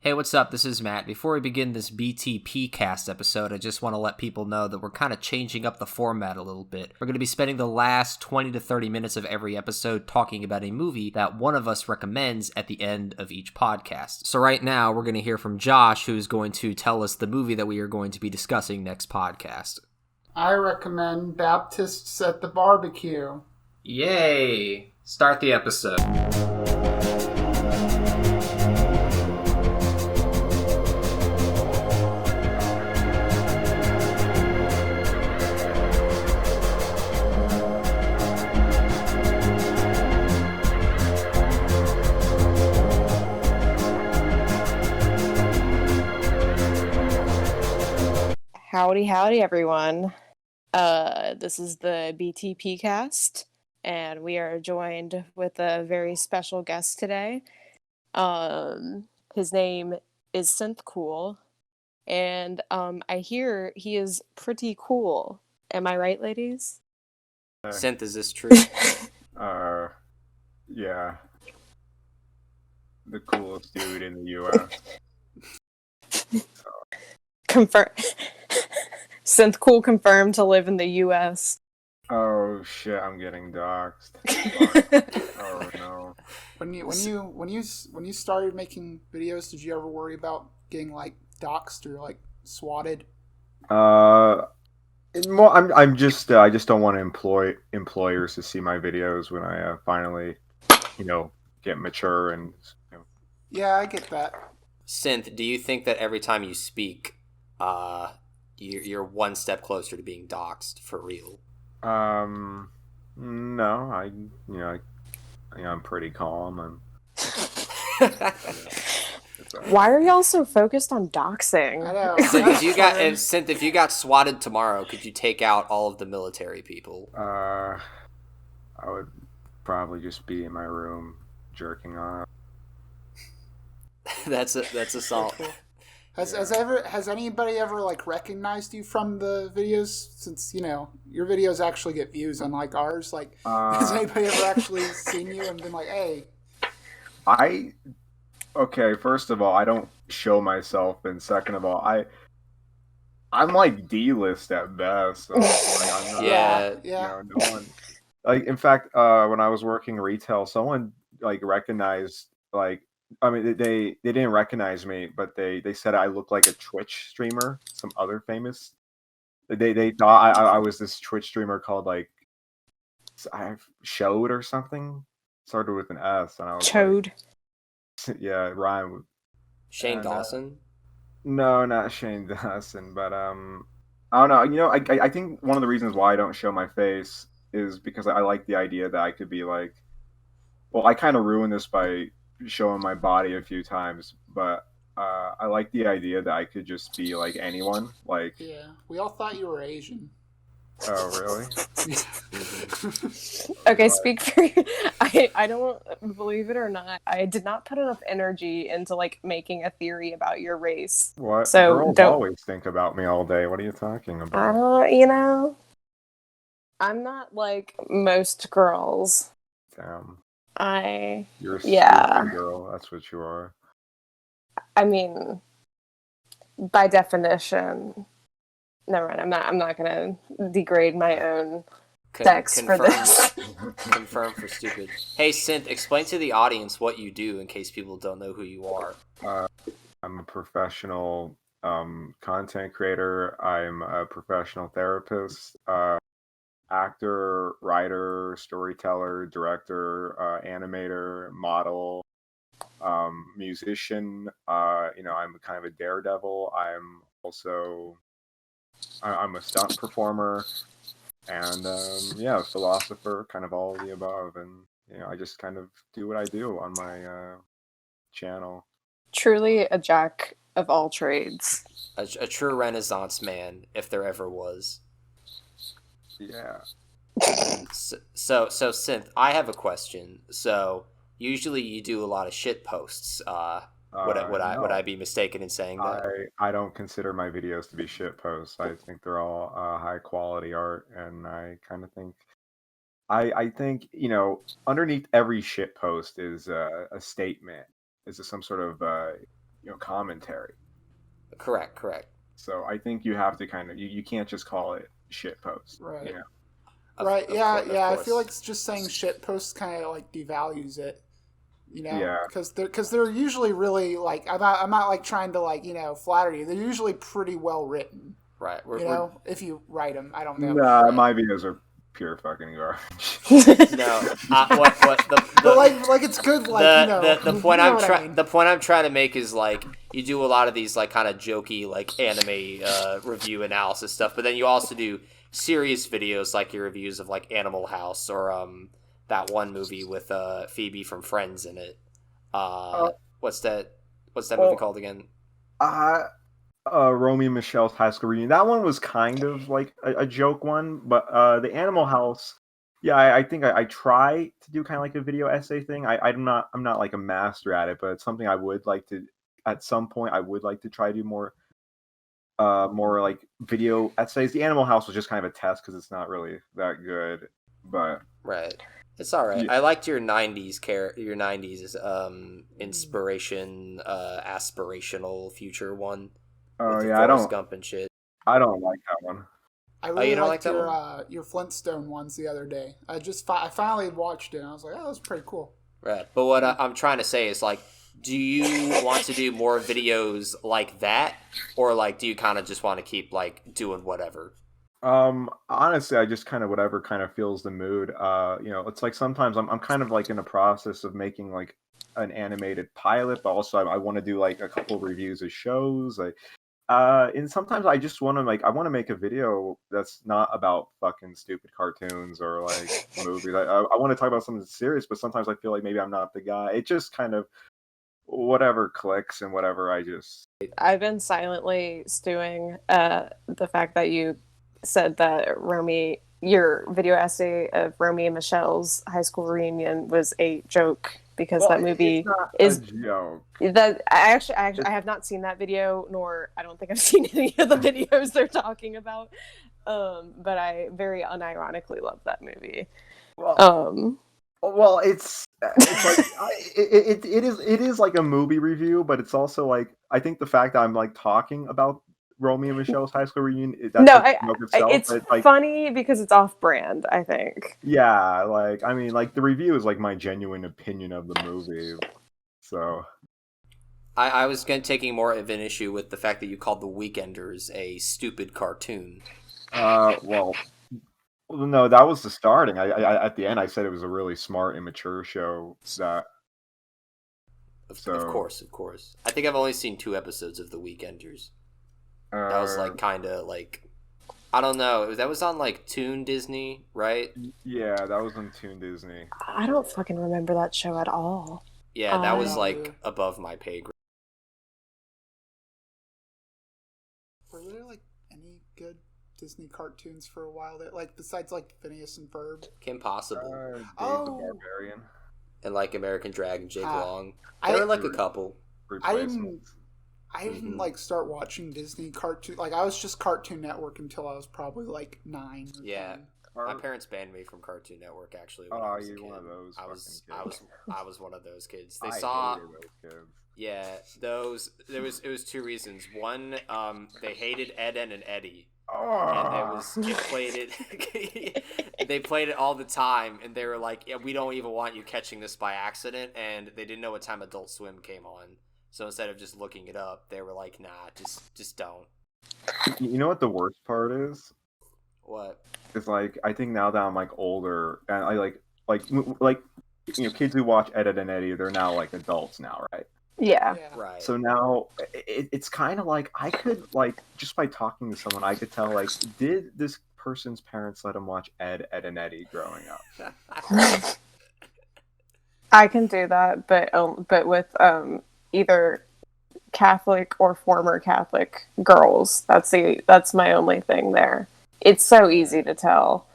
Hey, what's up? This is Matt. Before we begin this BTPCast episode, I just want to let people know that we're kind of changing up the format a little bit. We're going to be spending the last 20 to 30 minutes of every episode talking about a movie that one of us recommends at the end of each podcast. So right now, we're going to hear from Josh, who's going to tell us the movie that we are going to be discussing next podcast. I recommend Baptists at the Barbecue. Yay! Start the episode. Howdy, everyone. This is the BTPCast, and we are joined with a very special guest today. His name is Synth Cool, and I hear he is pretty cool. Am I right, ladies? Synth, is this true? Yeah. The coolest dude in the U.S. Confirm. Synth Cool confirmed to live in the U.S. Oh shit! I'm getting doxxed. Oh no! When you started making videos, did you ever worry about getting like doxxed or like swatted? I just don't want employers to see my videos when I finally, get mature and. Yeah, I get that. Synth, do you think that every time you speak, you're one step closer to being doxxed for real? No, I'm pretty calm. Why are y'all so focused on doxing? I know. Synth, if you got swatted tomorrow, could you take out all of the military people? I would probably just be in my room jerking off. That's a solid. Has anybody ever like recognized you from the videos? Since your videos actually get views, unlike ours. Like, has anybody ever actually seen you and been like, "Hey"? Okay, first of all, I don't show myself, and second of all, I'm like D-list at best. So, I'm not, yeah. No one. Like, in fact, when I was working retail, someone like recognized like. I mean, they didn't recognize me, but they said I look like a Twitch streamer. Some other famous. They thought I was this Twitch streamer called like Showed or something. Started with an S, and I was Chode. Like, yeah, rhyme. Shane Dawson. No, not Shane Dawson, but I don't know. I think one of the reasons why I don't show my face is because I like the idea that I could be like. Well, I kind of ruined this by showing my body a few times, but I like the idea that I could just be like anyone. Like, yeah, we all thought you were Asian. Oh, really? Okay, speak for you. I don't believe it or not. I did not put enough energy into like making a theory about your race. What? So Girls always think about me all day. What are you talking about? I'm not like most girls. Damn. You're a girl. That's what you are. I mean, by definition, never mind. I'm not gonna degrade my own sex for this. Confirm for stupid. Hey, Synth, explain to the audience what you do in case people don't know who you are. I'm a professional content creator. I'm a professional therapist. Actor, writer, storyteller, director, animator, model, musician. I'm kind of a daredevil. I'm a stunt performer, and philosopher. Kind of all of the above, and I just kind of do what I do on my channel. Truly a jack of all trades. A true Renaissance man, if there ever was. Yeah. So Synth, I have a question. So usually you do a lot of shit posts. Would I be mistaken in saying that? I don't consider my videos to be shit posts. I think they're all high quality art, and I kind of think I think underneath every shit post is a statement. Is some sort of commentary. Correct. So I think you have to kind of you can't just call it shit post. Right. You know? Right. Yeah. Of I course. feel like just saying shit post kind of like devalues it. Yeah. Because they're usually really like I'm not like trying to like flatter you. They're usually pretty well written. Right. If you write them, I don't know. Nah, Right. my videos are pure fucking garbage. No. What But like it's good. Like the point I mean. the point I'm trying to make is like you do a lot of these like kind of jokey like anime review analysis stuff, but then you also do serious videos like your reviews of like Animal House or that one movie with Phoebe from Friends in it. What's that movie called again? Romeo and Michelle's High School Reunion. That one was kind of like a joke one, but the Animal House, yeah, I think I try to do kind of like a video essay thing. I'm not like a master at it, but it's something I would like to at some point. I would like to try to do more like video essays. The Animal House was just kind of a test because it's not really that good, but right. It's all right. Yeah. I liked your '90s inspiration, aspirational future one. Oh with the yeah, Forrest Gump and shit. I don't like that one. I really you don't liked like that your Flintstone ones the other day. I finally watched it. And I was like, oh, that was pretty cool. Right. But what I'm trying to say is like, do you want to do more videos like that, or like do you kind of just want to keep like doing whatever? Honestly, I just kind of whatever kind of feels the mood. It's like sometimes I'm kind of like in the process of making like an animated pilot, but also I want to do like a couple of reviews of shows. Like, and sometimes I just want to I want to make a video that's not about fucking stupid cartoons or like movies. I want to talk about something serious, but sometimes I feel like maybe I'm not the guy. It just kind of whatever clicks and whatever I've been silently stewing the fact that you said that your video essay of Romy and Michelle's high school reunion was a joke because that movie is a joke. That I have not seen that video, nor I don't think I've seen any of the videos they're talking about. But I very unironically love that movie. Well, it's like it is like a movie review, but it's also like I think the fact that I'm like talking about Romeo and Michelle's high school reunion. It's like, funny because it's off-brand, I think. Yeah, like I mean, like the review is like my genuine opinion of the movie. So, I was taking more of an issue with the fact that you called The Weekenders a stupid cartoon. Well, no, that was the starting. I at the end I said it was a really smart, immature show. Of course. I think I've only seen 2 episodes of The Weekenders. That was like kind of like I don't know. That was on like Toon Disney, right? Yeah, that was on Toon Disney. I don't fucking remember that show at all. Yeah, that was like above my pay grade. Were there like any good Disney cartoons for a while that like besides like Phineas and Ferb? Kim Possible. Dave the Barbarian. And like American Dragon, Jake Long. There were like a couple. I didn't like start watching Disney cartoon. Like I was just Cartoon Network until I was probably like 9. Yeah, 10. my parents banned me from Cartoon Network. Actually, when I was a kid. One of those. I was one of those kids. They hated those kids. Yeah, those. It was 2 reasons. One, they hated Ed, Ed and Eddie. And they played it all the time, and they were like, "Yeah, we don't even want you catching this by accident." And they didn't know what time Adult Swim came on. So instead of just looking it up, they were like, "Nah, just don't." You know what the worst part is? What? It's like I think now that I'm like older, and I like kids who watch Ed, Ed and Eddie, they're now like adults now, right? Yeah. Right. So now it's kind of like I could like just by talking to someone, I could tell like did this person's parents let them watch Ed, Ed and Eddie growing up? I can do that, but with either Catholic or former Catholic girls. That's my only thing there. It's so easy to tell.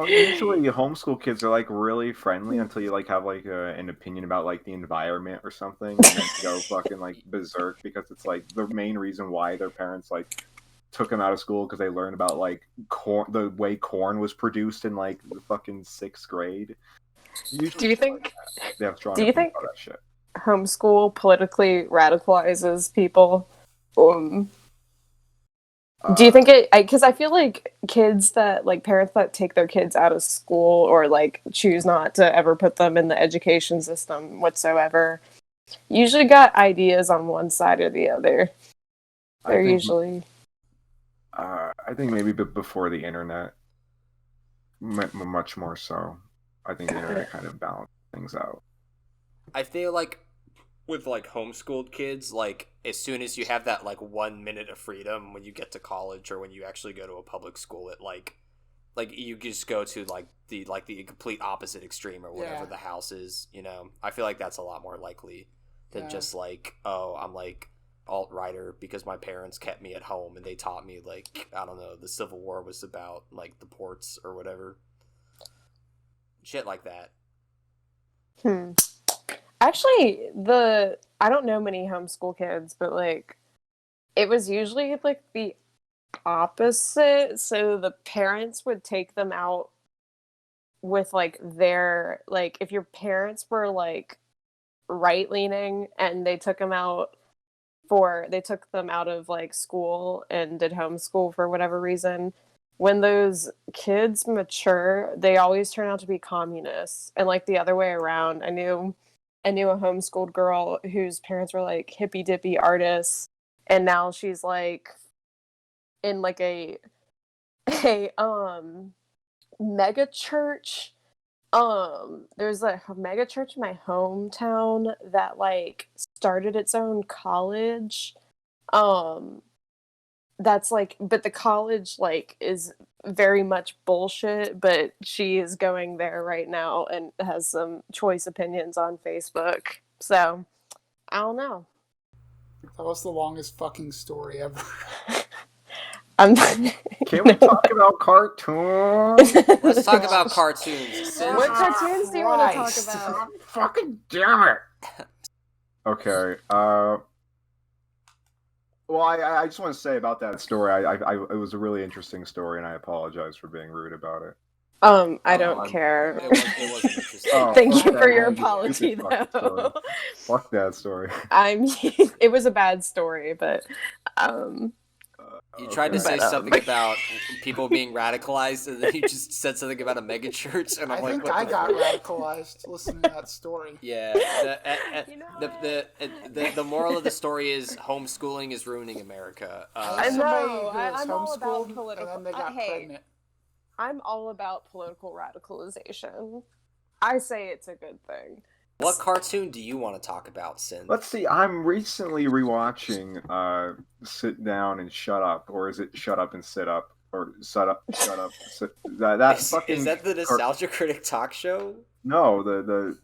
Usually homeschool kids are like really friendly until you like have like an opinion about like the environment or something, and then go fucking like berserk because it's like the main reason why their parents like took them out of school because they learned about like corn, the way corn was produced in like the fucking 6th grade. Usually, Do you think? They have strong Do you think? about that shit. homeschool politically radicalizes people? Do you think it? Because I feel like kids that, like, parents that take their kids out of school or like choose not to ever put them in the education system whatsoever, usually got ideas on one side or the other. They're usually. I think maybe before the internet, much more so. I think the internet kind of balanced things out. I feel like with like homeschooled kids, like as soon as you have that like 1 minute of freedom when you get to college or when you actually go to a public school, it like you just go to the complete opposite extreme or whatever the house is, you know. I feel like that's a lot more likely than just like, oh, I'm like alt-righter because my parents kept me at home and they taught me, like, I don't know, the Civil War was about like the ports or whatever. Shit like that. Actually, I don't know many homeschool kids, but like it was usually like the opposite. So the parents would take them out with like their, like, if your parents were like right leaning and they took them out of like school and did homeschool for whatever reason, when those kids mature, they always turn out to be communists. And like the other way around, I knew a homeschooled girl whose parents were like hippy dippy artists, and now she's like in like a mega church. There's a mega church in my hometown that like started its own college. That's like, but the college like is very much bullshit, but she is going there right now and has some choice opinions on Facebook. So, I don't know. That was the longest fucking story ever. Can we talk about cartoons? Let's talk about cartoons. What cartoons do you want to talk about? Fucking damn it. Okay. Well, I just want to say about that story. It was a really interesting story, and I apologize for being rude about it. I don't care. It wasn't interesting. Thank you for your apology, though. Fuck that story. It was a bad story, but you tried to say something about people being radicalized, and then you just said something about a megachurch, and I think I got radicalized listening to that story. Yeah, the moral of the story is homeschooling is ruining America. I know. I'm all about political. And then they got pregnant. I'm all about political radicalization. I say it's a good thing. What cartoon do you want to talk about, Synth? Let's see. I'm recently rewatching Sit Down and Shut Up, or is it Shut Up and Sit Up, or Shut Up, Sit. Is that the Nostalgia Critic talk show? No, the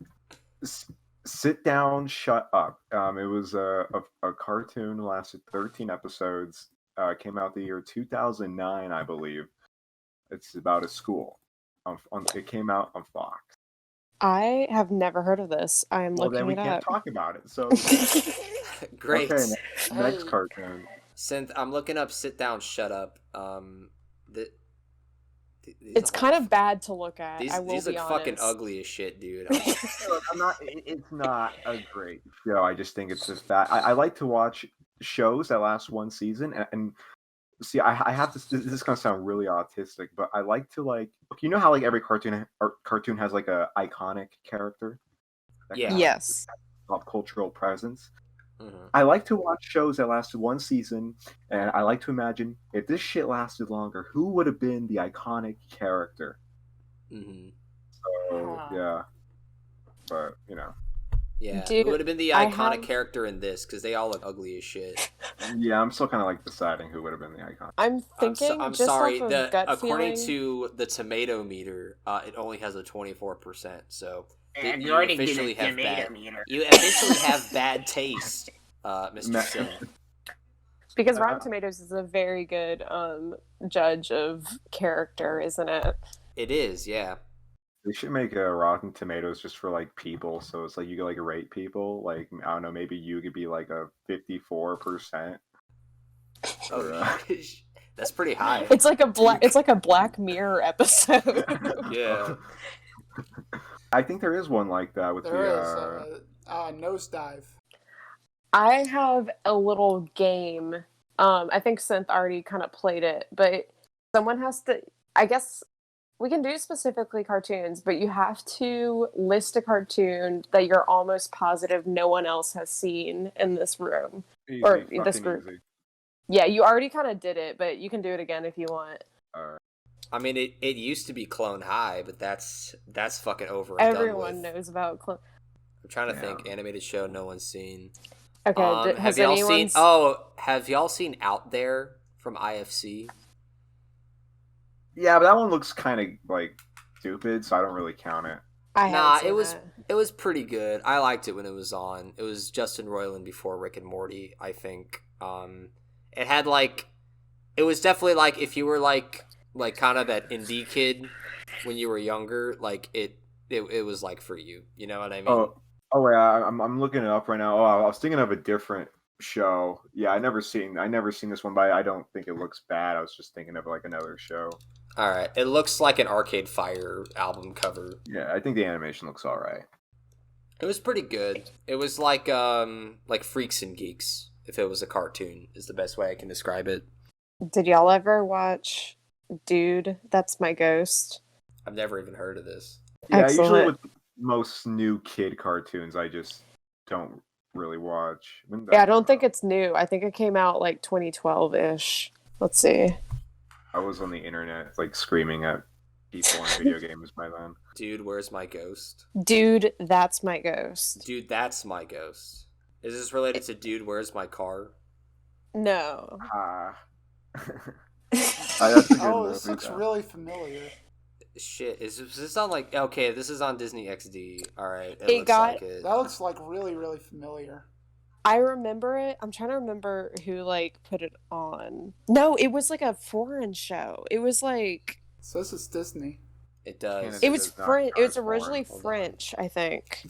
Sit Down, Shut Up. It was a cartoon, lasted 13 episodes. Came out the year 2009, I believe. It's about a school. It came out on Fox. I have never heard of this. I'm looking it up. Well, then we can't talk about it. So great. Okay, next cartoon. Synth, I'm looking up Sit Down, Shut Up. It's kind of bad to look at. These look fucking ugly as shit, dude. It's not a great show. I just think it's just bad. I like to watch shows that last one season, and see, I have to. This is gonna sound really autistic, but I like to you know how like every cartoon has like a iconic character. Yes. Pop cultural presence. Mm-hmm. I like to watch shows that lasted one season, and I like to imagine if this shit lasted longer, who would have been the iconic character? Mm-hmm. So yeah, but you know. Yeah, Dude, who would have been the iconic character in this? Because they all look ugly as shit. Yeah, I'm still kind of like deciding who would have been the iconic. I'm thinking. I'm just sorry. Off of gut according feeling, to the tomato meter, it only has a 24%. So And you officially have bad. You officially have bad taste, Mr. Sim. because Rotten Tomatoes is a very good judge of character, isn't it? It is, yeah. They should make a Rotten Tomatoes just for like people, so it's like you could like rate people. Like I don't know, maybe you could be like a 54%. Oh, that's pretty high. It's like a Black Mirror episode. Yeah. I think there is one like that with Nosedive. I have a little game. I think Synth already kind of played it, but someone has to. I guess we can do specifically cartoons, but you have to list a cartoon that you're almost positive no one else has seen in this room Easy, or this fucking group. easy. Yeah, you already kind of did it, but you can do it again if you want. Alright. I mean, it used to be Clone High, but that's fucking over and Everyone done with. knows about I'm trying to think. Animated show no one's seen. Okay, have y'all seen? Have y'all seen Out There from IFC? Yeah, but that one looks kind of like stupid, so I don't really count it. It was pretty good. I liked it when it was on. It was Justin Roiland before Rick and Morty, I think. It had it was definitely like if you were like kind of that indie kid when you were younger, like it was like for you. You know what I mean? Oh wait, I'm looking it up right now. Oh, I was thinking of a different show. Yeah, I never seen this one, but I don't think it looks bad. I was just thinking of like another show. All right, it looks like an Arcade Fire album cover. Yeah, I think the animation looks all right. It was pretty good. It was like Freaks and Geeks. If it was a cartoon, is the best way I can describe it. Did y'all ever watch Dude, That's My Ghost? I've never even heard of this. Yeah, Excellent. usually with most new kid cartoons, I just don't really watch. Yeah, I don't think it's new. I think it came out like 2012-ish. Let's see. I was on the internet like screaming at people in video games by then. Dude, where's my ghost? Dude, That's My Ghost. Dude, That's My Ghost. Is this related to Dude, Where's My Car? No. That's a good movie, This looks though. really familiar. Shit, is this on okay, this is on Disney XD. Alright, It looks got- like it. That looks like really, really familiar. I remember it. I'm trying to remember who put it on. No, it was like a foreign show. It was like So this is Disney. It does. Canada it was does not French. It count was as originally foreign. Hold on. French, I think.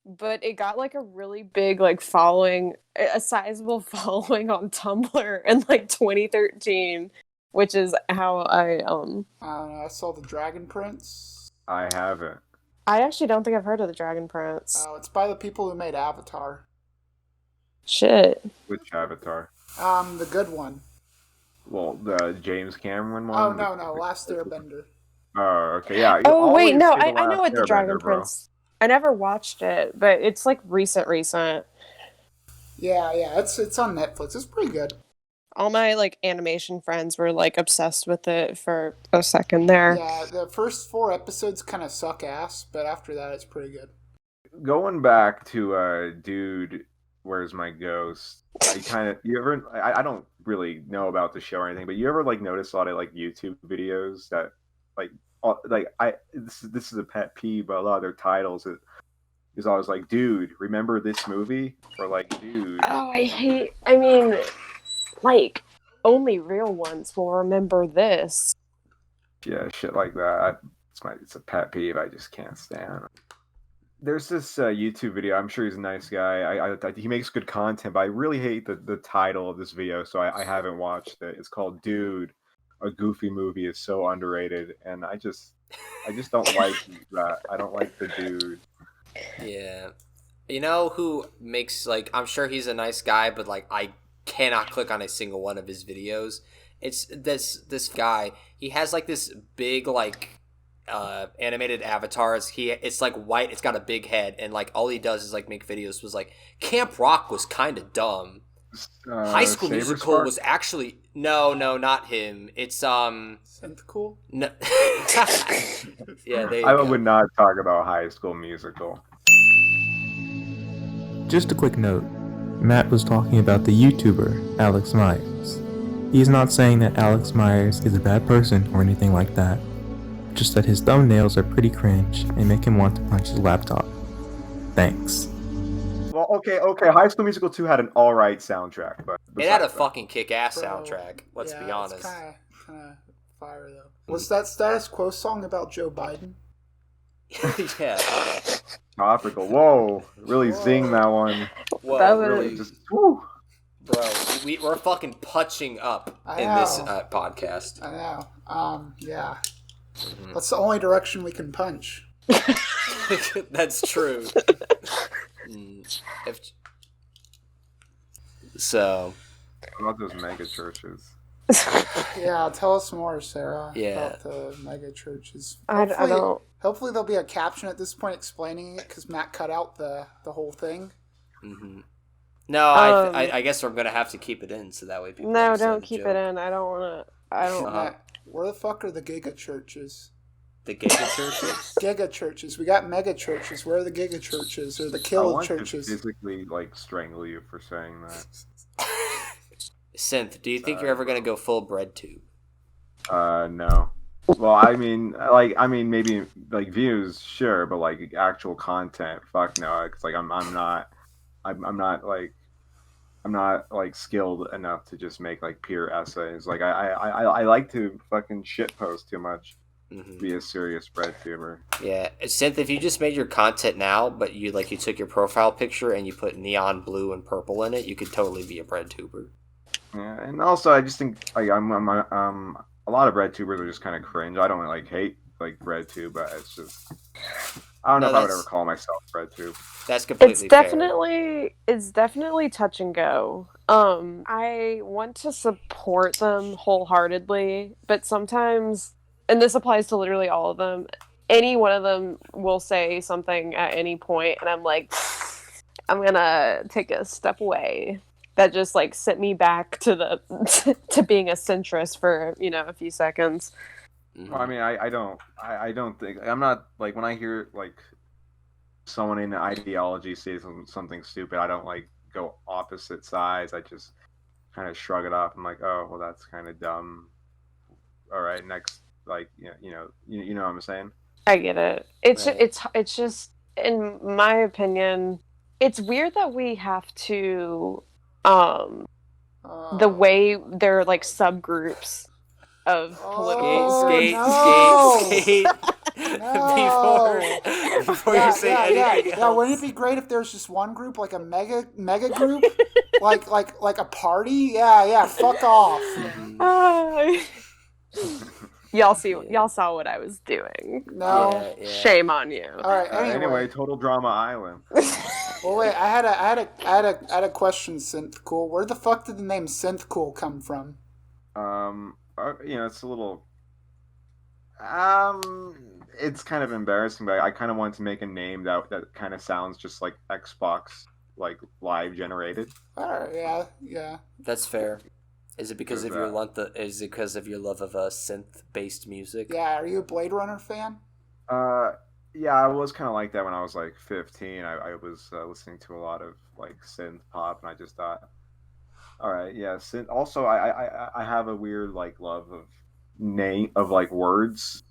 But it got a really big following, a sizable following on Tumblr in 2013, which is how I don't know. I saw the Dragon Prince. I haven't. I actually don't think I've heard of the Dragon Prince. Oh, it's by the people who made Avatar. Shit. Which Avatar? The good one. Well, the James Cameron one. Oh no, Last Airbender. Oh, okay, yeah. Oh wait, always no, say The I know Last what the Dragon Airbender, bro. Prince. I never watched it, but it's recent. Yeah, it's on Netflix. It's pretty good. All my animation friends were obsessed with it for a second there. Yeah, the first 4 episodes kind of suck ass, but after that, it's pretty good. Going back to Dude, Where's My Ghost? I don't really know about the show or anything, but you ever notice a lot of YouTube videos that this is a pet peeve, but a lot of their titles is always dude, remember this movie? Or dude. Oh, only real ones will remember this. Yeah, shit like that. It's a pet peeve I just can't stand. There's this YouTube video. I'm sure he's a nice guy. He makes good content, but I really hate the title of this video, so I haven't watched it. It's called Dude, a Goofy Movie is so underrated, and I just don't like that. I don't like the dude. Yeah. You know who makes I'm sure he's a nice guy, but I cannot click on a single one of his videos. It's this guy. He has this big animated avatar. It's white. It's got a big head, and all he does is make videos. Was Camp Rock was kind of dumb. High School Musical was actually no, not him. It's Synth Cool? No. Yeah, I would not talk about High School Musical. Just a quick note. Matt was talking about the YouTuber Alex Myers. He's not saying that Alex Myers is a bad person or anything like that. Just that his thumbnails are pretty cringe and make him want to punch his laptop. Thanks. Well, okay. High School Musical 2 had an alright soundtrack, but it had a fucking kick-ass soundtrack. Let's be honest. It's kind of fire though. Was that Status Quo song about Joe Biden? Yeah. Topical. Whoa. Really zing that one. Whoa, That was- really, Just, whew. bro. We're fucking punching up I in this know. podcast. I know. Yeah. That's the only direction we can punch. That's true. So. What about those mega churches? Yeah, tell us more, Sarah. Yeah. About the mega churches. I don't. Hopefully there'll be a caption at this point explaining it because Matt cut out the whole thing. Mm-hmm. No, I guess we're gonna have to keep it in so that way people. No, don't keep it in. I don't want to. I don't. Matt, where the fuck are the giga churches? The giga churches. Giga churches. We got mega churches. Where are the giga churches or the kill churches? I want to physically strangle you for saying that. Synth, do you think you're ever gonna go full Breadtube? No. Well, I mean, maybe views, sure, but actual content, fuck no. It's I'm not skilled enough to just make pure essays. I like to fucking shit post too much. Mm-hmm. Be a serious Breadtuber. Yeah, Synth, if you just made your content now, but you took your profile picture and you put neon blue and purple in it, you could totally be a Breadtuber. Yeah, and also I just think a lot of Breadtubers are just kind of cringe. I don't hate Breadtube, but it's just I don't know if I would ever call myself Breadtube. That's completely fair. It's definitely touch and go. I want to support them wholeheartedly, but sometimes, and this applies to literally all of them, any one of them will say something at any point, and I'm like, I'm gonna take a step away. That just sent me back to to being a centrist for a few seconds. Well, I mean, I don't think I'm not when I hear someone in the ideology say something stupid, I don't go opposite sides. I just kind of shrug it off. I'm like, oh well, that's kind of dumb. All right, next, you know what I'm saying. I get it. It's just, in my opinion, it's weird that we have to. The way they're subgroups of political skate. Before you say anything else. Yeah, wouldn't it be great if there's just one group, a mega group, like a party? Yeah, fuck off. Y'all saw what I was doing. No, shame on you. All right. Anyway, Total Drama Island. Well, wait. I had a question, Synth Cool. Where the fuck did the name Synth Cool come from? It's a little. It's kind of embarrassing, but I kind of wanted to make a name that kind of sounds just like Xbox, live generated. All right. Yeah. That's fair. Is it because of your love of synth-based music? Yeah. Are you a Blade Runner fan? Yeah, I was kind of like that when I was 15. I was listening to a lot of synth pop, and I just thought, all right, yeah. Synth. Also, I have a weird love of words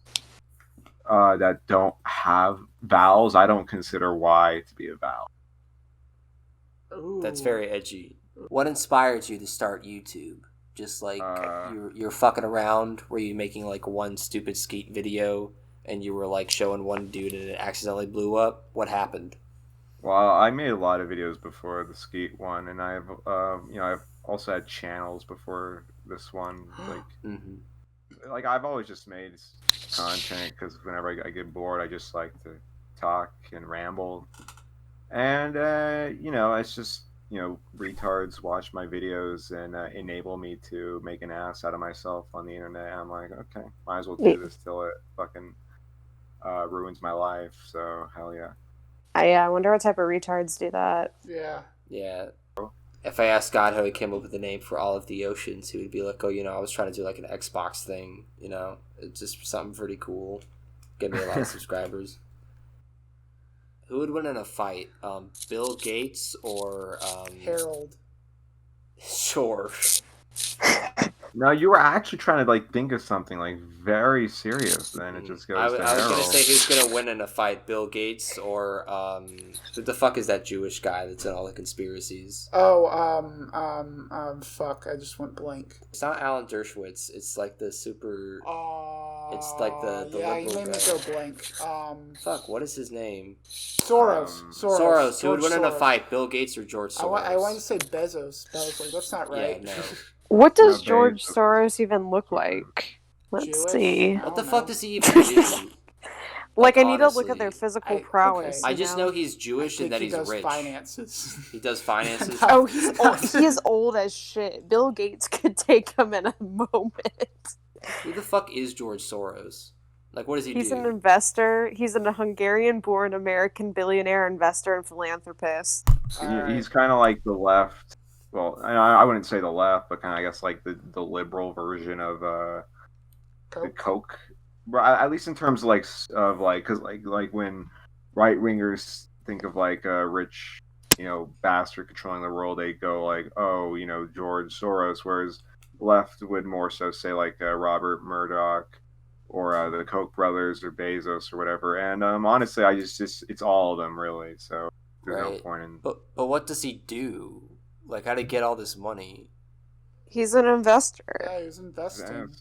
that don't have vowels. I don't consider Y to be a vowel. Ooh. That's very edgy. What inspired you to start YouTube? Just you're fucking around? Were you making one stupid skate video and you were showing one dude and it accidentally blew up? What happened? Well, I made a lot of videos before the skate one, and I've also had channels before this one. I've always just made content because whenever I get bored, I just like to talk and ramble, and it's just. Retards watch my videos and enable me to make an ass out of myself on the internet. And I'm like, okay, might as well do this till it fucking ruins my life. So, hell yeah. I wonder what type of retards do that. Yeah. Yeah. If I asked God how he came up with the name for all of the oceans, he would be like, oh, I was trying to do an Xbox thing, It's just something pretty cool. Get me a lot of subscribers. Who would win in a fight? Bill Gates or Harold? Sure. No, you were actually trying to think of something very serious. Then it just goes. I was gonna say who's gonna win in a fight, Bill Gates or who the fuck is that Jewish guy that's in all the conspiracies? Oh, fuck! I just went blank. It's not Alan Dershowitz. It's the super. It's the yeah, liberal you made guy. me go blank. Fuck, what is his name? Soros. Who would win in a fight, Bill Gates or George Soros? I wanted to say Bezos, but I was like, that's not right. Yeah, no. What does George Soros even look like? Let's Jewish? see. What the fuck does he even do? Like, I need to look at honestly, their physical prowess. okay. I just know he's Jewish and that he he's does rich. finances. He does finances. Oh, he's old. He is old as shit. Bill Gates could take him in a moment. Who the fuck is George Soros? Like, what does he do? He's an investor. He's a Hungarian-born American billionaire, investor, and philanthropist. He's kind of like the left. Well, I wouldn't say the left, but kind of, I guess, like the liberal version of the Coke. At least in terms of because when right wingers think of like a rich, bastard controlling the world, they go like, oh, George Soros, whereas left would more so say like Robert Murdoch or the Koch brothers or Bezos or whatever. And honestly, I just it's all of them really. So there's no point in. But what does he do? Like, how to get all this money? He's an investor. Yeah, he's investing.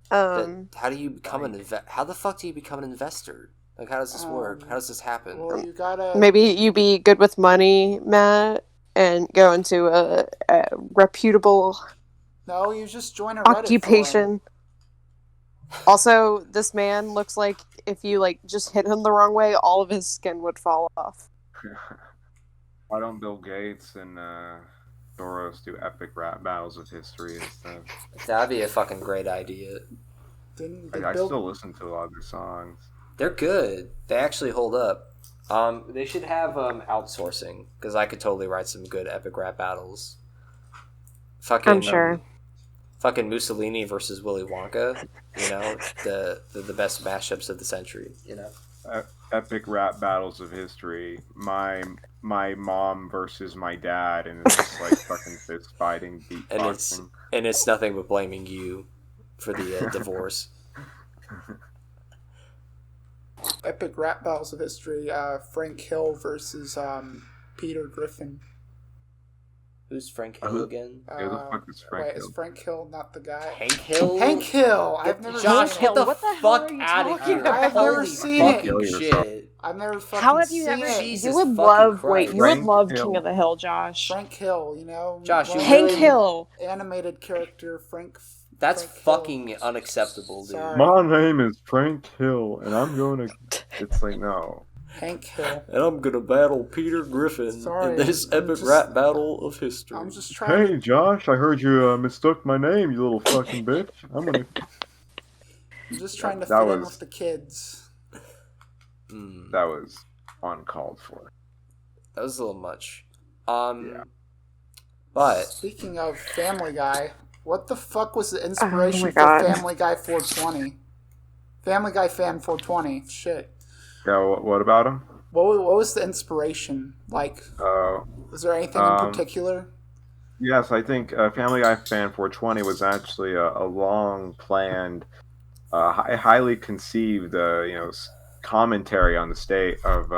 How do you become an investor? How the fuck do you become an investor? Like, how does this work? How does this happen? Well, you gotta... Maybe you be good with money, Matt, and go into a reputable No, you just join a Reddit occupation. Also, this man looks like if you just hit him the wrong way, all of his skin would fall off. Why don't Bill Gates and Soros do epic rap battles of history and stuff? That'd be a fucking great idea. I still listen to a lot of their songs. They're good. They actually hold up. They should have outsourcing, because I could totally write some good epic rap battles. I'm sure. Fucking Mussolini versus Willy Wonka, the best mashups of the century, Epic rap battles of history. My mom versus my dad, and it's just like fucking fist fighting, beatboxing. And it's nothing but blaming you for the divorce. Epic rap battles of history. Frank Hill versus Peter Griffin. Who's Frank Hill again? Who the fuck is Frank Hill? Is Frank Hill not the guy? Hank Hill? Hank Hill! I've never Josh, seen it. get the What the hell fuck are you out of talking here. about? I've never seen it. Shit. I've never fucking How have you seen never? it. Jesus You would fucking love. Christ. Wait, you Frank would love Hill. King of the Hill, Josh. Frank Hill, Josh, you Hank really- Hill. animated character Frank. That's Frank fucking Hill. unacceptable, dude. Sorry. My name is Frank Hill, and I'm going to. It's like no. Hank Hill. And I'm gonna battle Peter Griffin Sorry, in this I'm epic just- rap battle of history. I'm just trying. Hey Josh, I heard you mistook my name, you little fucking bitch. I'm just trying to That fit in was- with the kids. That was uncalled for. That was a little much. Yeah. But Speaking of Family Guy, what the fuck was the inspiration for God. Family Guy 420? Family Guy Fan 420. Shit. Yeah, what about him? What was the inspiration? Like, was there anything in particular? Yes, I think Family Guy Fan 420 was actually a long planned, highly conceived, commentary on the state of,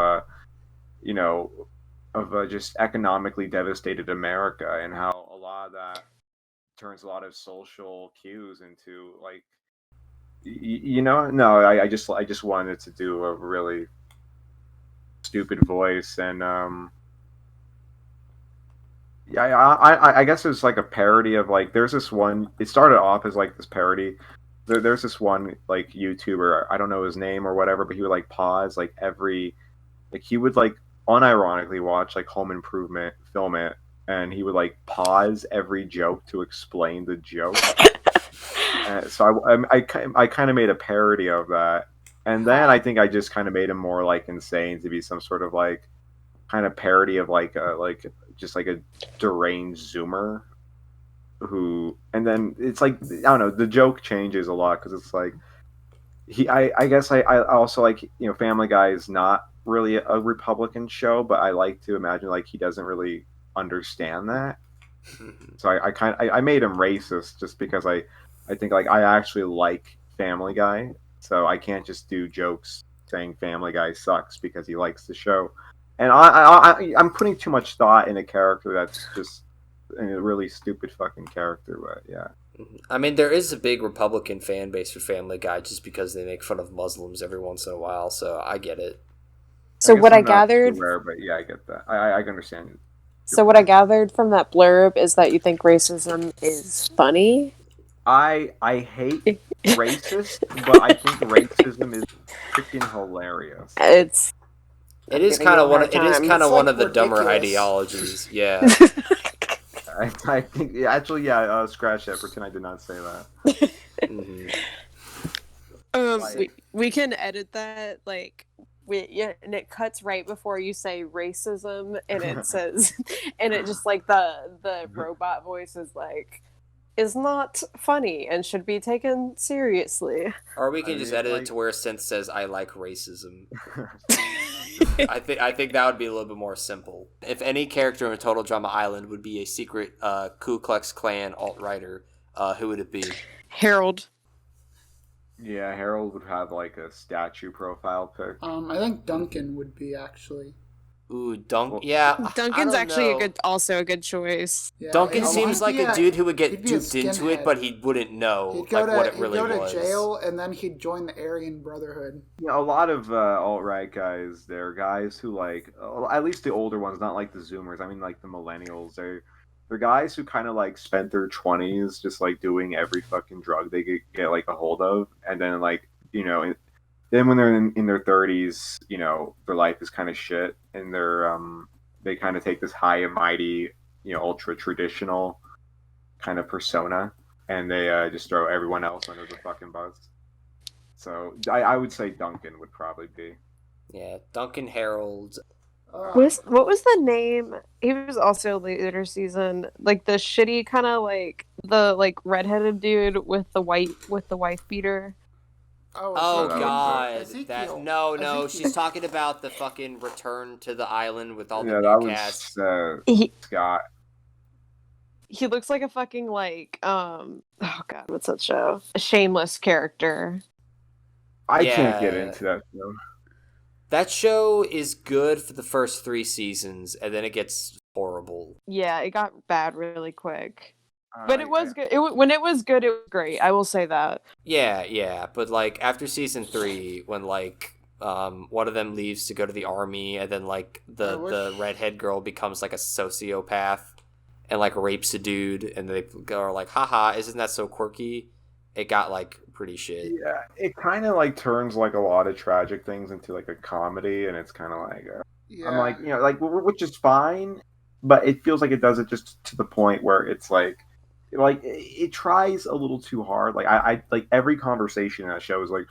just economically devastated America, and how a lot of that turns a lot of social cues into like, no, I just wanted to do a really stupid voice, and I guess it was like a parody of like, there's this one, it started off as like this parody. There's this one like YouTuber, I don't know his name or whatever, but he would like pause like he would like unironically watch like Home Improvement, film it, and he would like pause every joke to explain the joke. So I kind of made a parody of that, and then I think I just kind of made him more like insane to be some sort of like kind of parody of like just like a deranged Zoomer who, and then it's like, I don't know, the joke changes a lot because it's like I guess I also like, Family Guy is not really a Republican show, but I like to imagine like he doesn't really understand that. So I made him racist just because I think like I actually like Family Guy, so I can't just do jokes saying Family Guy sucks because he likes the show. And I'm putting too much thought in a character that's just a really stupid fucking character, but yeah. I mean, there is a big Republican fan base for Family Guy just because they make fun of Muslims every once in a while, so I get it. So what I I'm not too gathered, aware, but yeah, I get that. I understand. so what I gathered from that blurb is that you think racism is funny. I hate racist, but I think racism is freaking hilarious. It is kind of one. It is kind of It's, one like, of the dumber ridiculous. ideologies. Yeah. I think actually, yeah. Scratch that. Pretend I did not say that. We can edit that, like, and it cuts right before you say racism, and it says, and it just like the robot voice is like, is not funny and should be taken seriously. Or we can just edit it to where Synth says, "I like racism." I think that would be a little bit more simple. If any character in Total Drama Island would be a secret Ku Klux Klan alt-writer, who would it be? Harold. Yeah, Harold would have like a statue profile pic. I think Duncan would be actually. Ooh, yeah. Duncan's actually also a good choice. Yeah, Duncan seems like a dude who would get duped into it, but he wouldn't know what it really was. He'd go to jail, and then he'd join the Aryan Brotherhood. A lot of alt-right guys, they're guys who like, at least the older ones, not like the Zoomers. I mean, like the millennials. They're guys who kind of like spent their 20s just like doing every fucking drug they could get like a hold of, and then like then when they're in their 30s, their life is kind of shit, and they kind of take this high and mighty, ultra traditional kind of persona, and they just throw everyone else under the fucking bus. So I would say Duncan would probably be. Yeah, Duncan, Harold. What was the name? He was also later season, like the shitty kind of like the like redheaded dude with the wife beater. Oh God! No. She's talking about the fucking return to the island with all the new cast. Scott. He looks like a fucking like oh God, what's that show? A Shameless character. I can't get into that show. That show is good for the first 3 seasons, and then it gets horrible. Yeah, it got bad really quick. But it was good. When it was good, it was great. I will say that. Yeah. But like after season 3, when like one of them leaves to go to the army, and then like the redhead girl becomes like a sociopath and like rapes a dude, and they are like, haha, isn't that so quirky? It got like pretty shit. Yeah, it kind of like turns like a lot of tragic things into like a comedy, and it's kind of like I'm like, like, which is fine, but it feels like it does it just to the point where it's like it tries a little too hard. Like I like every conversation in that show is like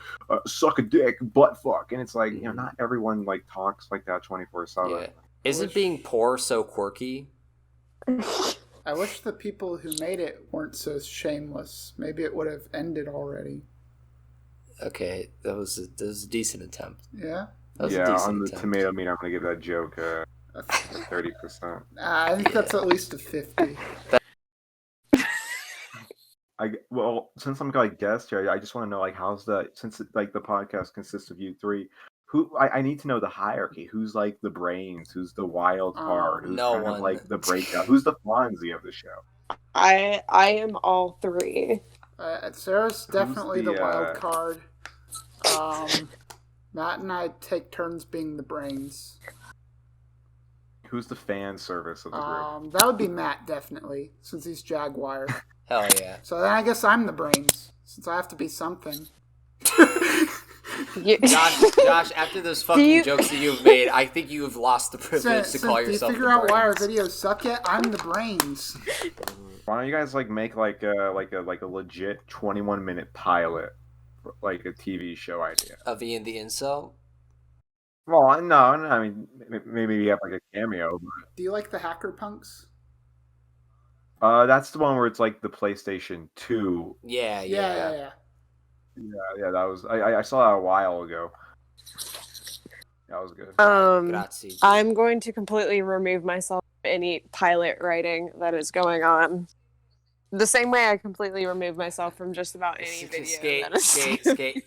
suck a dick, butt fuck, and it's like not everyone like talks like that 24/7. Yeah. Isn't being poor so quirky? I wish the people who made it weren't so shameless. Maybe it would have ended already. Okay, that was a decent attempt. Yeah? That was a decent on the attempt. tomato meter, I'm going to give that joke 30%. I think that's at least a 50. Well, since I'm like guest here, I just want to know like since like the podcast consists of you three, I need to know the hierarchy. Who's like the brains? Who's the wild card? Who's kind of like the breakout? Who's the Fonzie of the show? I am all 3. Sarah's definitely the wild card. Matt and I take turns being the brains. Who's the fan service of the group? That would be Matt, definitely, since he's Jaguar. Hell yeah. So then I guess I'm the brains, since I have to be something. Josh, after those fucking jokes that you've made, I think you have lost the privilege to call yourself the brains. Do you figure out why our videos suck yet? I'm the brains. Why don't you guys like make like a legit 21-minute pilot, like a TV show idea? Of Ian the Incel? Well, no, I mean maybe you have like a cameo. But... Do you like the Hacker Punks? That's the one where it's like the PlayStation 2. Yeah. Yeah, that was I saw that a while ago. That was good. Grazie. I'm going to completely remove myself from any pilot writing that is going on. The same way I completely remove myself from just about any video. Skate,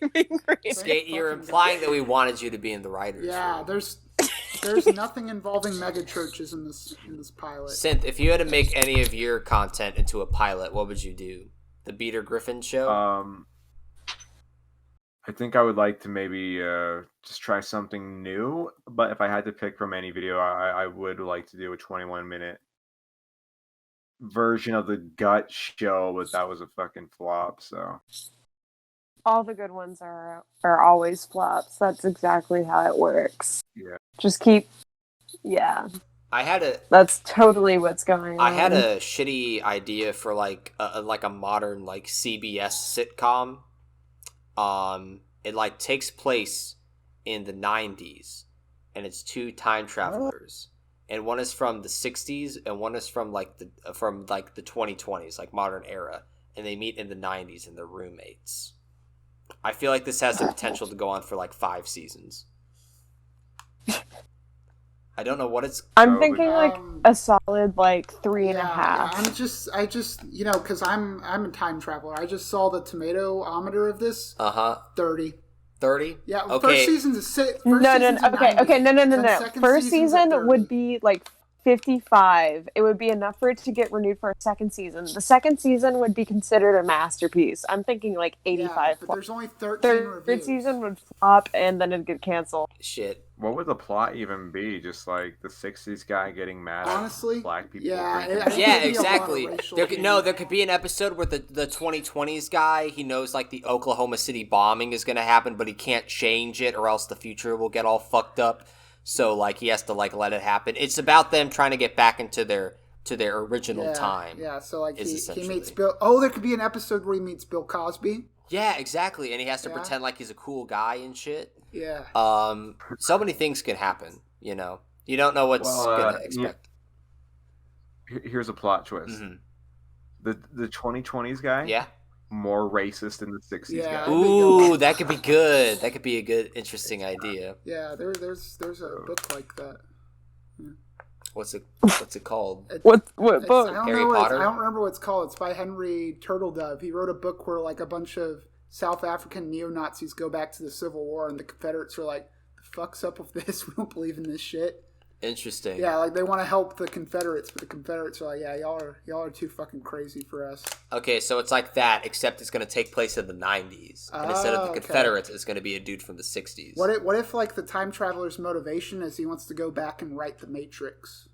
you're implying that we wanted you to be in the writers' room. There's nothing involving megachurches in this pilot. Synth, if you had to make any of your content into a pilot, what would you do? The Peter Griffin show? I think I would like to maybe just try something new, but if I had to pick from any video, I would like to do a 21-minute version of the Gut show, but that was a fucking flop. So All the good ones are always flops. That's exactly how it works. yeah, Just keep, yeah. I had a That's totally what's going on. I had a shitty idea for like a modern like CBS sitcom. It like takes place in the 90s, and it's two time travelers, and one is from the 60s and one is from like the 2020s, like modern era, and they meet in the 90s and they're roommates. I feel like this has the potential to go on for like 5 seasons. I don't know what it's. I'm thinking like a solid like 3.5. Yeah, I just because I'm a time traveler. I just saw the tomatometer of this. 30. 30. Yeah. Okay. First season's a six. No. Okay. No. First season would be like 55. It would be enough for it to get renewed for a second season. The second season would be considered a masterpiece. I'm thinking like 85. Yeah, but there's only 13 Third reviews. season would flop and then it'd get canceled. Shit. what would the plot even be? Just like the '60s guy getting mad Honestly, at black people. Yeah, exactly. There could be an episode where the 2020s guy, he knows like the Oklahoma City bombing is going to happen, but he can't change it or else the future will get all fucked up. So like he has to like let it happen. It's about them trying to get back into their original time. Yeah, so like he meets Bill. Bill. Oh, there could be an episode where he meets Bill Cosby. Yeah, exactly. And he has to pretend like he's a cool guy and shit. Yeah. So many things can happen, you know. You don't know what's gonna expect. Here's a plot twist. Mm-hmm. The 2020s guy. Yeah. More racist than the 60s guy. Ooh, that could be good. That could be a good, interesting idea. Yeah, there's a book like that. Yeah. What's it called? What book? Harry Potter? I don't remember what it's called. It's by Henry Turtledove. He wrote a book where like a bunch of South African neo-Nazis go back to the Civil War, and the Confederates are like, "The fuck's up with this? We don't believe in this shit." Interesting. Yeah, like they want to help the Confederates, but the Confederates are like, "Yeah, y'all are too fucking crazy for us." Okay, so it's like that, except it's going to take place in the 90s, and instead of the Confederates, it's going to be a dude from the 60s. What if like the time traveler's motivation is he wants to go back and write the Matrix?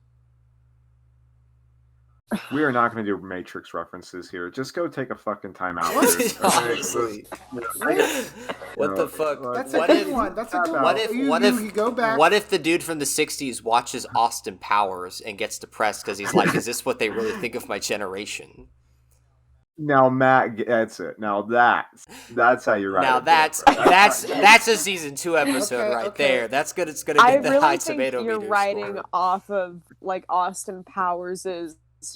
We are not going to do Matrix references here. Just go take a fucking time out. Honestly. What the fuck? That's a good one. That's a good one. You go back. What if the dude from the 60s watches Austin Powers and gets depressed because he's like, is this what they really think of my generation? Now Matt gets it. Now that's how you write. Now that's a season 2 episode there. That's good. It's gonna get the high tomato meter. You're writing off of like Austin Powers'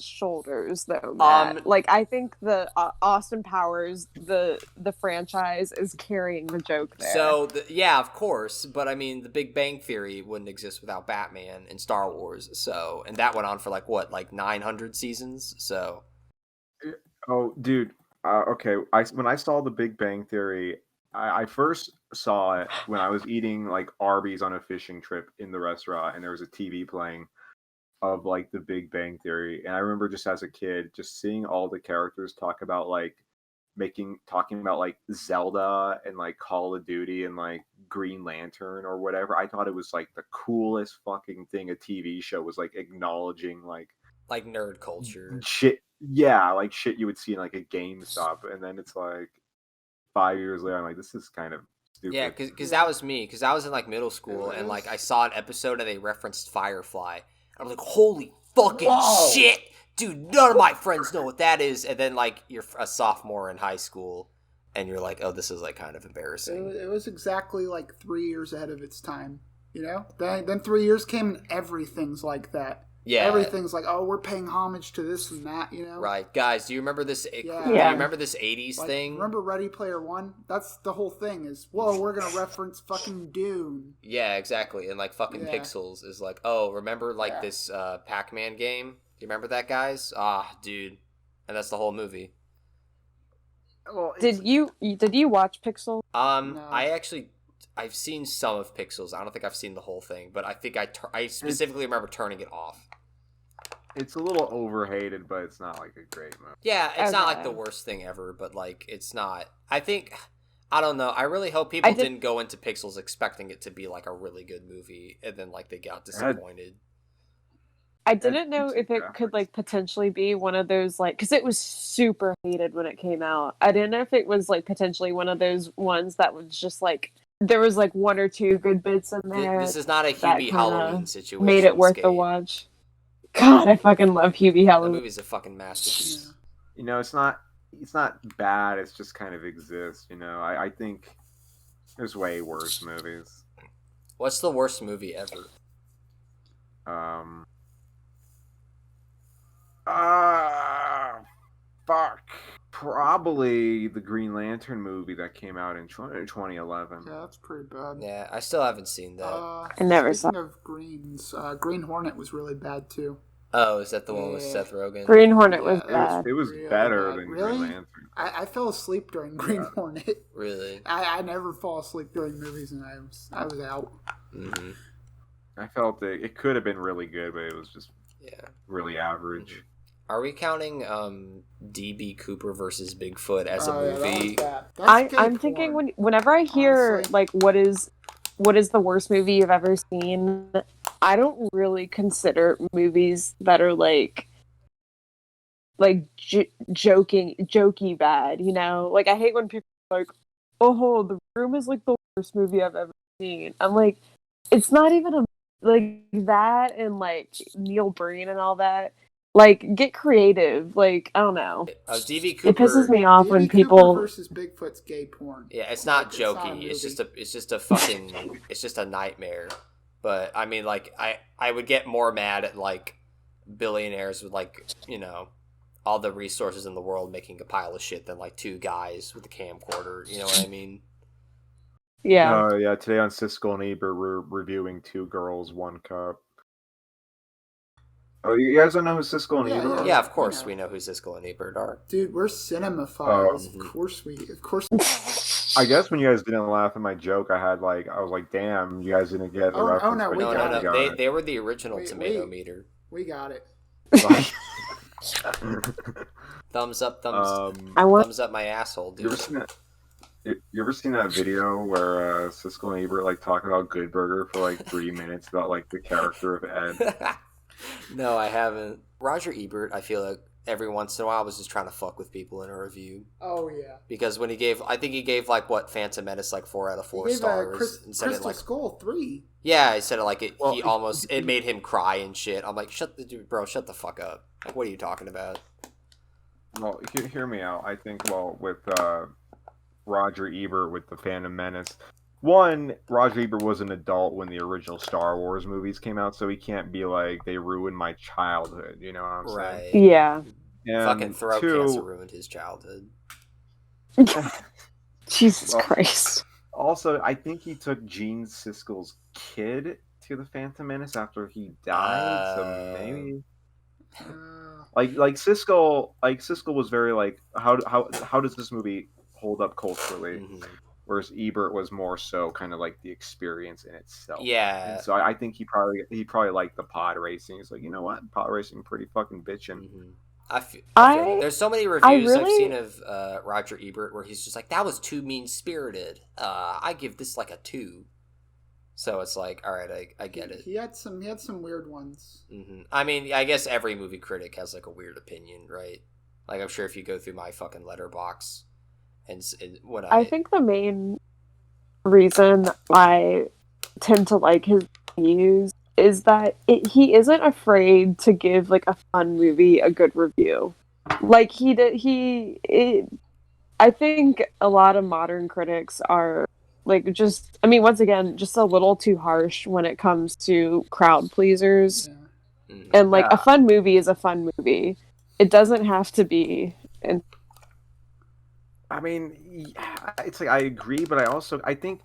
shoulders though, Matt. Like I think the Austin Powers the franchise is carrying the joke there. So yeah, of course, but I mean the Big Bang Theory wouldn't exist without Batman and Star Wars. So and that went on for like 900 seasons. So oh dude, okay. When I saw the Big Bang Theory, I first saw it when I was eating like Arby's on a fishing trip in the restaurant, and there was a TV playing of like the Big Bang Theory, and I remember just as a kid just seeing all the characters talking about like Zelda and like Call of Duty and like Green Lantern or whatever. I thought it was like the coolest fucking thing a TV show was like acknowledging like nerd culture shit. Yeah, like shit you would see in like a GameStop, and then it's like 5 years later I'm like, this is kind of stupid. Yeah, because that was me, because I was in like middle school and like I saw an episode and they referenced Firefly. I was like, holy fucking shit! Dude, none of my friends know what that is. And then, like, you're a sophomore in high school, and you're like, oh, this is, like, kind of embarrassing. It was exactly, like, 3 years ahead of its time, you know? Then 3 years came, and everything's like that. Yeah. Everything's like, oh, we're paying homage to this and that, you know? Right. Guys, do you remember this? Yeah. Do you remember this 80s thing? Remember Ready Player One? That's the whole thing is, whoa, we're going to reference fucking Dune. Yeah, exactly. And, like, fucking Pixels is like, oh, remember, like, this Pac-Man game? Do you remember that, guys? Ah, dude. And that's the whole movie. Well, did you watch Pixels? No. I've seen some of Pixels. I don't think I've seen the whole thing, but I think I specifically remember turning it off. It's a little overhated, but it's not like a great movie. Yeah, it's not like the worst thing ever, but like it's not. I don't know. I really hope people didn't go into Pixels expecting it to be like a really good movie, and then like they got disappointed. I didn't know if it graphics. could like potentially be one of those like because it was super hated when it came out. I didn't know if it was like potentially one of those ones that was just like there was like one or two good bits in there. This is not a that Hubie kinda Halloween situation. made it worth the Skate. watch. God, I fucking love Hubie That Halloween. movie's a fucking masterpiece. You know, it's not bad. It's just kind of exists. You know, I think there's way worse movies. What's the worst movie ever? Fuck. Probably the Green Lantern movie that came out in 2011. Yeah, that's pretty bad. Yeah, I still haven't seen that. I never saw. Speaking of Greens, Green Hornet was really bad too. Oh, is that the one with Yeah. Seth Rogen? Green Hornet was Yeah, bad. It was Really better bad. than Really? Green Lantern. I fell asleep during Green Hornet. Really? I never fall asleep during movies, and I was out. Mm-hmm. I felt it could have been really good, but it was just really average. Are we counting D.B. Cooper versus Bigfoot as a Oh, yeah, that was movie? bad. That's gay I'm thinking porn. whenever I hear Honestly. like what is the worst movie you've ever seen, I don't really consider movies that are like jokey bad, you know? Like I hate when people are like, "Oh, The Room is like the worst movie I've ever seen." I'm like, it's not even a like that and like Neil Breen and all that. Like get creative. Like I don't know. D.B. Cooper. It pisses me off when D.B. Cooper people. versus Bigfoot's gay porn. Yeah, it's not Like, it's not a jokey. It's movie. just a fucking. It's just a nightmare. But I mean, like I would get more mad at like billionaires with like all the resources in the world making a pile of shit than like two guys with a camcorder. You know what I mean? Yeah. Yeah. Today on Siskel and Ebert, we're reviewing Two Girls, One Cup. Oh, you guys don't know who Siskel and Yeah, Ebert are? Yeah, of course Yeah. we know who Siskel and Ebert are. Dude, we're cinemaphiles. Oh. Of course. I guess when you guys didn't laugh at my joke, I was like, "Damn, you guys didn't get the Oh, reference." no, but we you got guys it. got They were the original Wait, tomato wait. meter. We got it. Thumbs up, I want. thumbs up my asshole, You ever dude. seen that? You ever seen that video where Siskel and Ebert like talking about Good Burger for like 3 minutes about like the character of Ed? No, I haven't. Roger Ebert, I feel like every once in a while was just trying to fuck with people in a review. Oh yeah. Because when I think he gave like what Phantom Menace like 4 out of 4 He gave, stars, and said it Crystal like Skull 3. yeah, I said it like it. Well, He almost it made him cry and shit. I'm like, shut the fuck up. Like, what are you talking about? Well, hear me out. I think with Roger Ebert with the Phantom Menace. One, Roger Ebert was an adult when the original Star Wars movies came out, so he can't be like, they ruined my childhood, you know what I'm saying? Right. Yeah. And Fucking throat two, cancer ruined his childhood. Jesus Well, Christ. Also, I think he took Gene Siskel's kid to the Phantom Menace after he died, so maybe... Like Siskel was very like, how does this movie hold up culturally? Mhm. Whereas Ebert was more so kind of like the experience in itself. Yeah. And so I think he probably liked the pod racing. He's like, you know what, pod racing pretty fucking bitchin'. Mhm. I feel there's so many reviews I've really- seen of Roger Ebert where he's just like, that was too mean spirited. I give this like a 2. So it's like, all right, I get it. He had some weird ones. Hmm. I mean, I guess every movie critic has like a weird opinion, right? Like I'm sure if you go through my fucking Letterboxd and when I think the main reason I tend to like his views is that he isn't afraid to give like a fun movie a good review. Like I think a lot of modern critics are like just, I mean, once again, just a little too harsh when it comes to crowd pleasers. Yeah. Mhm. And like Yeah. a fun movie is a fun movie. It doesn't have to be. And I mean, it's like I agree, but I think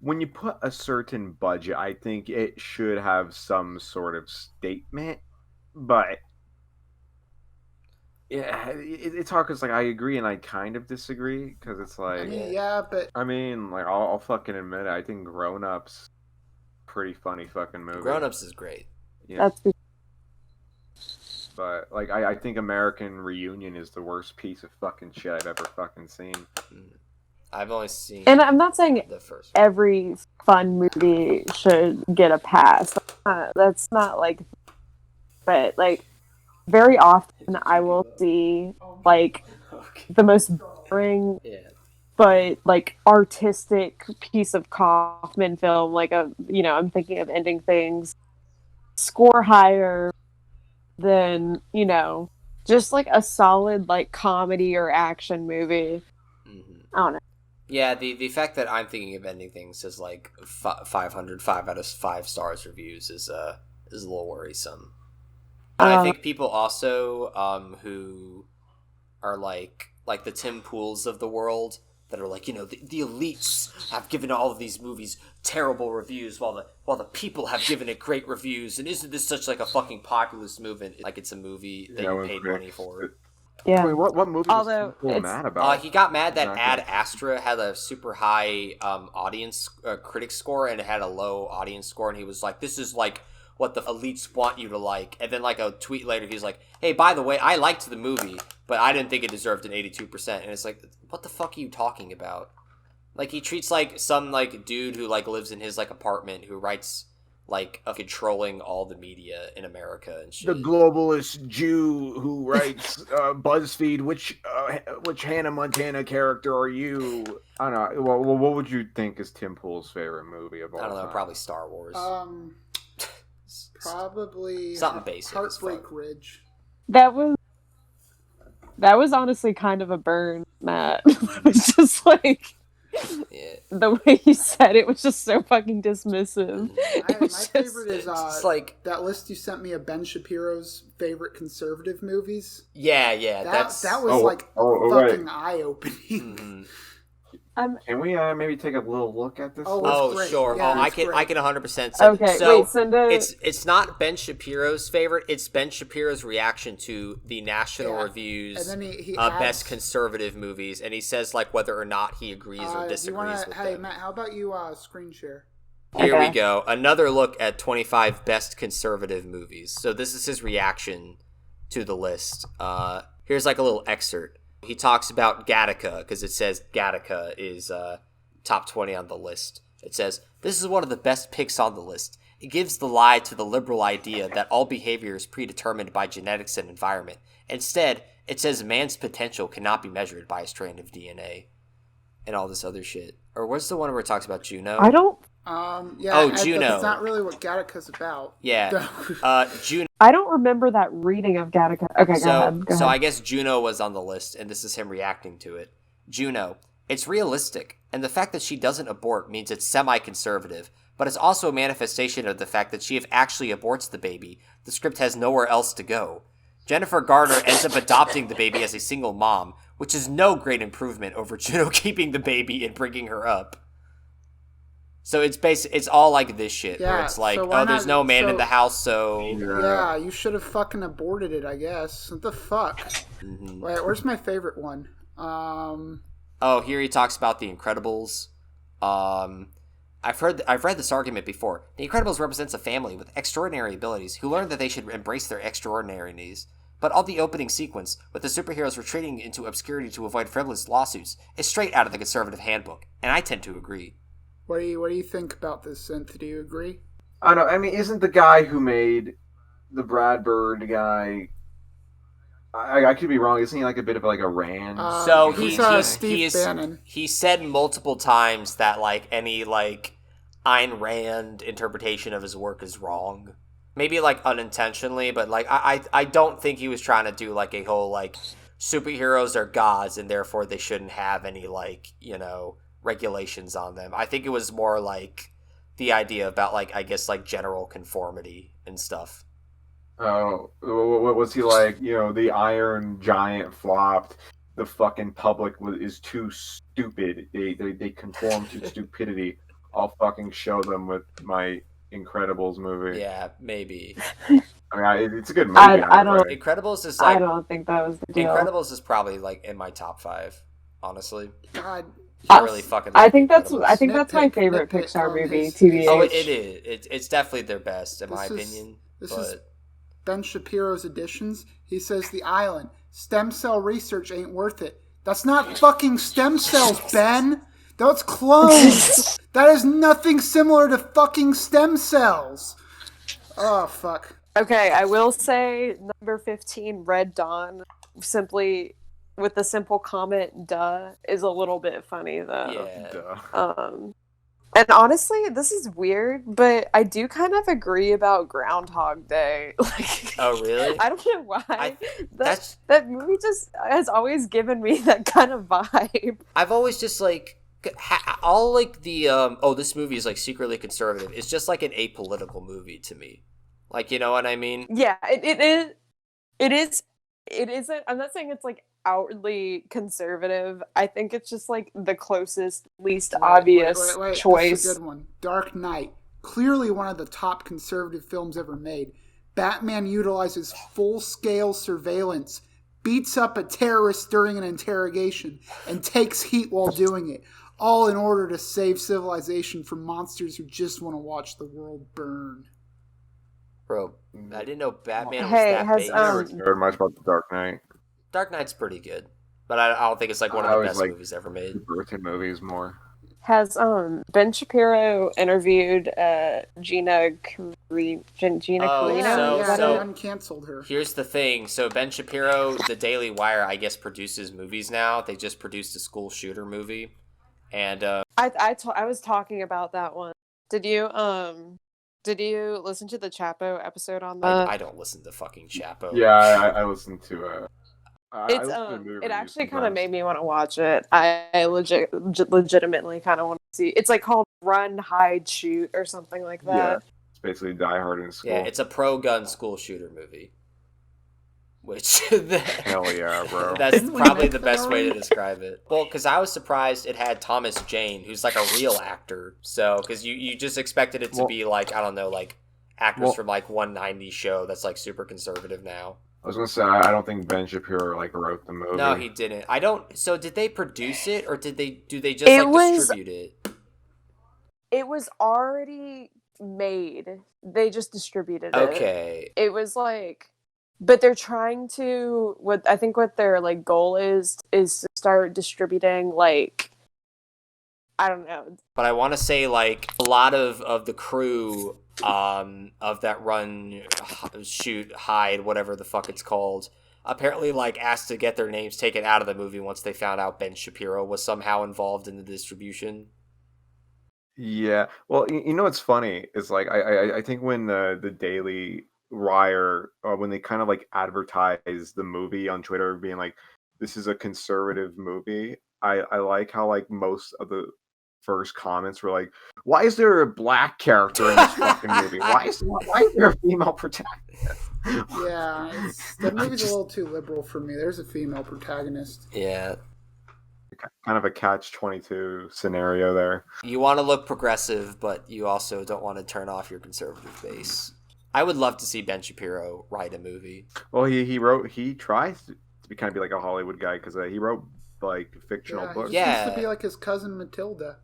when you put a certain budget, I think it should have some sort of statement. But yeah, it's hard because like I agree and I kind of disagree because it's like I mean, yeah, but like I'll fucking admit it. I think Grown Ups pretty funny fucking movie. Grown Ups is great. Yeah. that's But like I think American Reunion is the worst piece of fucking shit I've ever fucking seen. Mhm. I've only seen and I'm not saying the first one. every fun movie should get a pass. That's not like but like very often I will see like the most boring but like artistic piece of Kaufman film, like I'm thinking of Ending Things, score higher than, just like a solid like comedy or action movie. I don't know. Yeah, the fact that I'm thinking of Ending Things as like 500, 5 out of 5 stars reviews is a little worrisome. And I think people also who are like the Tim Pools of the world that are like, the elites have given all of these movies terrible reviews while the people have given it great reviews, and isn't this such like a fucking populist movement? Like it's a movie that you paid money for. Yeah. Wait, what movie was Tim Pool mad about? He got mad that Ad Astra had a super high audience critic score and it had a low audience score, and he was like, this is like what the elites want you to like. And then like a tweet later he's like, hey, by the way, I liked the movie, but I didn't think it deserved an 82%. And it's like, what the fuck are you talking about? Like he treats like some like dude who like lives in his like apartment who writes like controlling all the media in America and shit. The globalist Jew who writes BuzzFeed, which Hannah Montana character are you? I don't know. Well, what would you think is Tim Pool's favorite movie of all time? I don't know, probably Star Wars. Probably something basic. Heartbreak Ridge. That was honestly kind of a burn, Matt. It was just like the way he said it was just so fucking dismissive. My favorite is like that list you sent me of Ben Shapiro's favorite conservative movies. Yeah, that was fucking eye-opening. Mm-hmm. Can we maybe take a little look at this? Sure. Yeah, I can 100% send okay, it. So wait, send it. It's not Ben Shapiro's favorite. It's Ben Shapiro's reaction to the National Review's and then he best conservative movies, and he says like whether or not he agrees or disagrees with them. Hey Matt, how about you screen share? Here we go. Another look at 25 best conservative movies. So this is his reaction to the list. Here's like a little excerpt. He talks about Gattaca, because it says Gattaca is top 20 on the list. It says, this is one of the best picks on the list. It gives the lie to the liberal idea that all behavior is predetermined by genetics and environment. Instead, it says man's potential cannot be measured by a strand of DNA. And all this other shit. Or what's the one where it talks about Juno? I don't... Juno. That's not really what Gattaca's about. Yeah. Juno. I don't remember that reading of Gattaca. Okay, go ahead. So I guess Juno was on the list, and this is him reacting to it. Juno. It's realistic, and the fact that she doesn't abort means it's semi-conservative, but it's also a manifestation of the fact that she actually aborts the baby. The script has nowhere else to go. Jennifer Garner ends up adopting the baby as a single mom, which is no great improvement over Juno keeping the baby and bringing her up. So it's all like this shit, where it's like, there's no man in the house, so... Yeah, you should have fucking aborted it, I guess. What the fuck? Mm-hmm. Wait, where's my favorite one? Here he talks about The Incredibles. I've read this argument before. The Incredibles represents a family with extraordinary abilities who learn that they should embrace their extraordinariness. But all the opening sequence, with the superheroes retreating into obscurity to avoid frivolous lawsuits, is straight out of the conservative handbook, and I tend to agree. What do you think about this, Synth? Do you agree? I don't know. I mean, isn't the guy who made the Brad Bird guy? I could be wrong. Isn't he like a bit of like a Rand? So Steve Bannon. He said multiple times that like any like Ayn Rand interpretation of his work is wrong. Maybe like unintentionally, but like I don't think he was trying to do like a whole like superheroes are gods and therefore they shouldn't have any like regulations on them. I think it was more like the idea about like I guess like general conformity and stuff. Oh, what was he like? The Iron Giant flopped. The fucking public is too stupid. They conform to stupidity. I'll fucking show them with my Incredibles movie. Yeah, maybe. I mean, it's a good movie. I don't. Incredibles is like. I don't think that was the deal. Incredibles is probably like in my top 5, honestly. God. I really fucking. I think that's my favorite Pixar movie. TBH. Oh, it is. It's definitely their best in my opinion. This is Ben Shapiro's editions. He says The Island. Stem cell research ain't worth it. That's not fucking stem cells, Ben. That's clones. That is nothing similar to fucking stem cells. Oh, fuck. Okay, I will say number 15, Red Dawn, simply with the simple comment, duh, is a little bit funny, though. Yeah. And honestly, this is weird, but I do kind of agree about Groundhog Day. Like, Oh, really? I don't know why. That's That movie just has always given me that kind of vibe. I've always just like all like the this movie is like secretly conservative. It's just like an apolitical movie to me. Like, you know what I mean? Yeah, it is. It isn't. I'm not saying it's like outwardly conservative. I think it's just like the closest, least obvious wait. choice. That's a good one. Dark Knight, clearly one of the top conservative films ever made. Batman utilizes full-scale surveillance, beats up a terrorist during an interrogation, and takes heat while doing it, all in order to save civilization from monsters who just want to watch the world burn. Bro, I didn't know Batman was Hey, that has, big. I never cared much about the Dark Knight. Dark Knight's pretty good, but I don't think it's like one of the best movies ever made. Burton movies more. Has Ben Shapiro interviewed Gina Carino? Yeah, So- they uncanceled her. Here's the thing. So Ben Shapiro, the Daily Wire, I guess produces movies now. They just produced a school shooter movie, and I was talking about that one. Did you listen to the Chapo episode on that? I don't listen to fucking Chapo. Yeah, I listened to it. It's it actually kind of made me want to watch it. I legitimately kind of want to see. It's like called Run, Hide, Shoot or something like that. Yeah, it's basically Die Hard in school. Yeah, it's a pro-gun school shooter movie. Which hell yeah, bro. That's probably the best way to describe it. Well, because I was surprised it had Thomas Jane, who's like a real actor. So, because you just expected it to be like, I don't know, like actors from like 190 show that's like super conservative now. I was gonna say I don't think Ben Shapiro like wrote the movie. No, he didn't. I don't. So, did they produce it or do they just distribute it? It was already made. They just distributed it. Okay. It was like. But they're trying to what their like goal is to start distributing like I don't know. But I want to say like a lot of the crew of that Run, Shoot, Hide, whatever the fuck it's called, apparently like asked to get their names taken out of the movie once they found out Ben Shapiro was somehow involved in the distribution. Yeah. Well, you know what's funny is like I think when the Daily Wire when they kind of like advertise the movie on Twitter being like this is a conservative movie, I like how like most of the first comments were like, why is there a black character in this fucking movie? Why is there a female protagonist? Yeah, that movie's a little too liberal for me. There's a female protagonist. Yeah. Kind of a catch-22 scenario there. You want to look progressive, but you also don't want to turn off your conservative base. I would love to see Ben Shapiro write a movie. Well, he tries to be like a Hollywood guy because he wrote like fictional books. He seems to be like his cousin Matilda.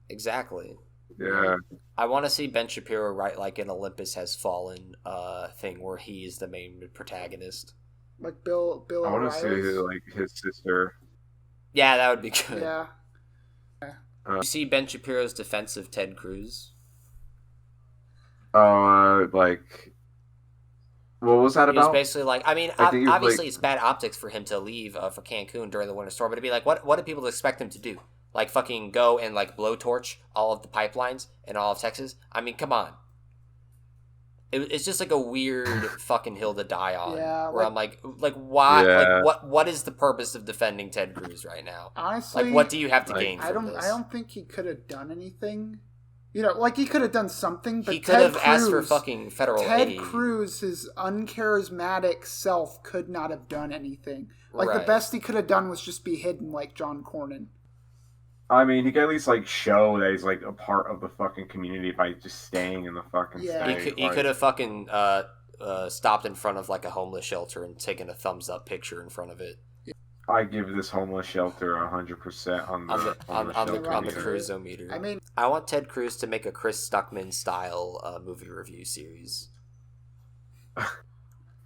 Exactly. Yeah. I want to see Ben Shapiro write like an Olympus Has Fallen thing where he's the main protagonist. Like Bill I want to see like his sister. Yeah, that would be good. Yeah. You see Ben Shapiro's defense of Ted Cruz? Like, what was that about? He was basically like, I mean, obviously like, it's bad optics for him to leave for Cancun during the winter storm, but it'd be like, what did people expect him to do? Like, fucking go and, like, blowtorch all of the pipelines in all of Texas? I mean, come on. It's just, like, a weird fucking hill to die on. Yeah, where I'm like, why? Yeah. Like, what is the purpose of defending Ted Cruz right now? Honestly, like, what do you have to gain from this? I don't think he could have done anything. You know, like he could have done something, but he could have asked for fucking federal aid. Ted Cruz, his uncharismatic self, could not have done anything. Like the best he could have done was just be hidden, like John Cornyn. I mean, he could at least like show that he's like a part of the fucking community by just staying in the fucking state. He could have fucking stopped in front of like a homeless shelter and taken a thumbs up picture in front of it. I give this homeless shelter 100% on the Cruise-o-meter. I mean, I want Ted Cruz to make a Chris Stuckman style movie review series.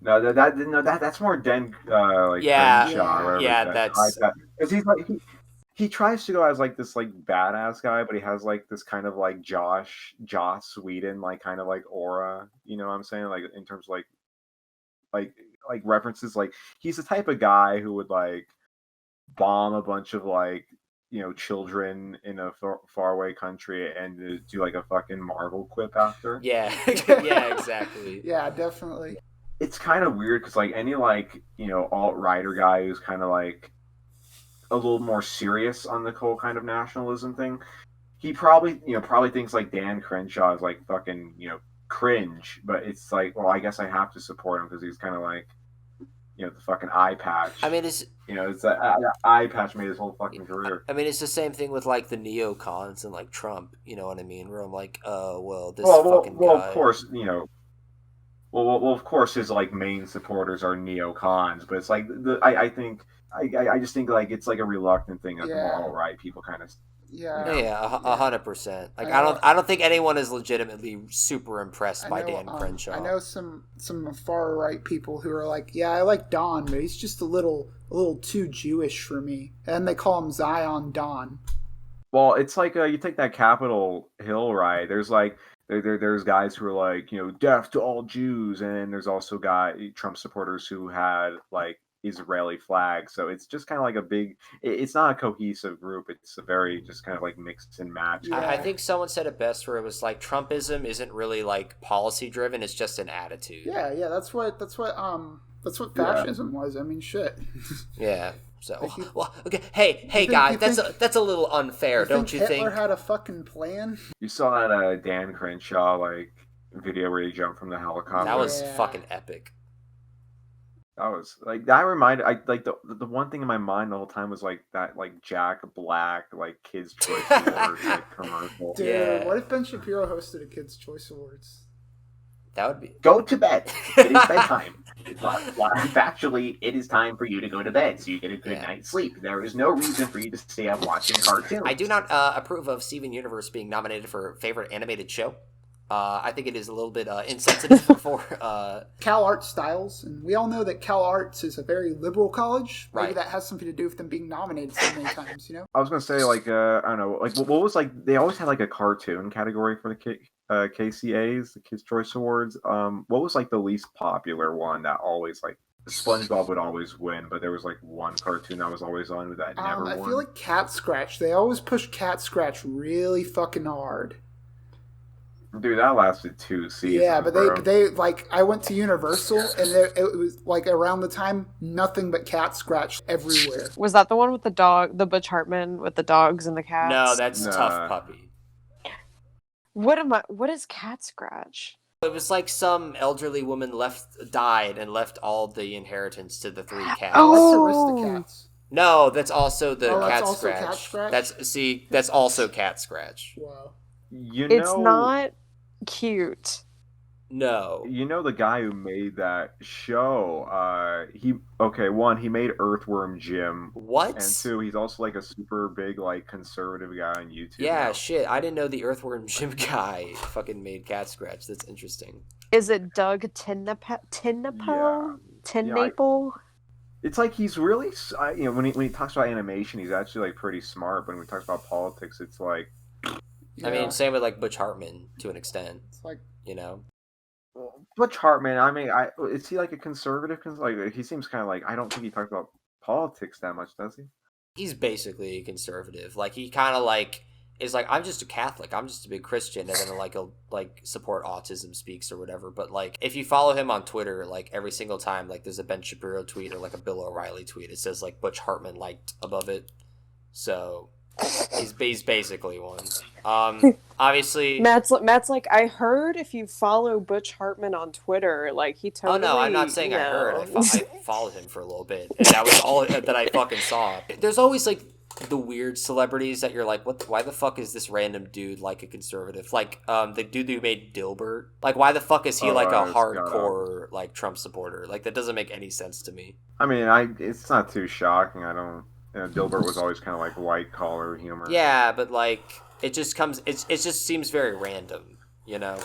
That's more Den like yeah, Crenshaw, yeah, that's because he's like he tries to go as like this like badass guy, but he has like this kind of like Joss Whedon like kind of like aura. You know what I'm saying? Like in terms of like like references. Like he's the type of guy who would like bomb a bunch of like children in a faraway country and do like a fucking Marvel quip after. Yeah, yeah, exactly. Yeah, definitely. It's kind of weird because like any like alt-righter guy who's kind of like a little more serious on the whole kind of nationalism thing, he probably thinks like Dan Crenshaw is like fucking cringe, but it's like, well, I guess I have to support him because he's kind of like the fucking eye patch. I mean, it's that eye patch made his whole fucking career. I mean, it's the same thing with like the neocons and like Trump. You know what I mean? Where I'm like, this fucking guy. Well, of course, Well, of course, his like main supporters are neocons, but it's like I just think like it's like a reluctant thing that the moral right people kind of. Yeah. 100%. Like I don't think anyone is legitimately super impressed by Dan Crenshaw. I know some far right people who are like, yeah, I like Don, but he's just a little too Jewish for me, and they call him Zion Don. Well, it's like you take that Capitol Hill riot. There's like there's guys who are like death to all Jews, and there's also Trump supporters who had like Israeli flag. So it's just kind of like a big. It's not a cohesive group. It's a very just kind of like mixed and matched. Yeah. I think someone said it best where it was like Trumpism isn't really like policy driven. It's just an attitude. Yeah, that's what fascism was. I mean, shit. Yeah. So well, okay. Hey, guys, that's a little unfair, don't you think? Hitler had a fucking plan. You saw that Dan Crenshaw like video where he jumped from the helicopter. That was fucking epic. That was like that reminded the one thing in my mind the whole time was like that like Jack Black like Kids Choice Awards like commercial. Dude, what if Ben Shapiro hosted a Kids Choice Awards? That would be. Go to bed. It is bedtime. Factually, it is time for you to go to bed so you get a good night's sleep. There is no reason for you to stay up watching cartoons. I do not approve of Steven Universe being nominated for favorite animated show. I think it is a little bit insensitive for Cal Arts Styles, and we all know that Cal Arts is a very liberal college. Maybe right. that has something to do with them being nominated so many times. I was gonna say like I don't know, like what was like they always had like a cartoon category for the KCAs, the Kids Choice Awards. What was like the least popular one that always like SpongeBob would always win, but there was like one cartoon that was always on that never won. I feel like Cat Scratch. They always push Cat Scratch really fucking hard. Dude, that lasted 2 seasons. Yeah, but they like I went to Universal and it was like around the time nothing but Cat Scratch everywhere. Was that the one with the dog, the Butch Hartman with the dogs and the cats? No, that's Tough Puppy. What is Cat Scratch? It was like some elderly woman died and left all the inheritance to the 3 cats. Oh, that's Aristocats. No, that's also the Cat that's also Scratch. Cat Scratch? That's also Cat Scratch. Wow. It's not cute. No. You know the guy who made that show, he made Earthworm Jim. What? And 2, he's also like a super big like conservative guy on YouTube. Yeah, now. shit. I didn't know the Earthworm Jim guy fucking made Cat Scratch. That's interesting. Is it Doug Tinnapo? Tinnaple? It's like he's really, when he talks about animation, he's actually like pretty smart. But when he talks about politics, it's like. I mean, same with like Butch Hartman to an extent. It's like Butch Hartman. I mean, is he like a conservative? Like he seems kind of like I don't think he talks about politics that much, does he? He's basically a conservative. Like he kind of like is like I'm just a Catholic. I'm just a big Christian, and then like he'll like support Autism Speaks or whatever. But like if you follow him on Twitter, like every single time like there's a Ben Shapiro tweet or like a Bill O'Reilly tweet, it says like Butch Hartman liked above it. So. He's basically one. Obviously, Matt's like, I heard if you follow Butch Hartman on Twitter, like he totally. Oh no, I'm not saying I heard. I followed him for a little bit, and that was all that I fucking saw. There's always like the weird celebrities that you're like, what? Why the fuck is this random dude like a conservative? Like the dude who made Dilbert. Like why the fuck is he like a hardcore like Trump supporter? Like that doesn't make any sense to me. I mean, it's not too shocking. I don't. Dilbert was always kind of like white collar humor. Yeah, but like it just seems very random, you know.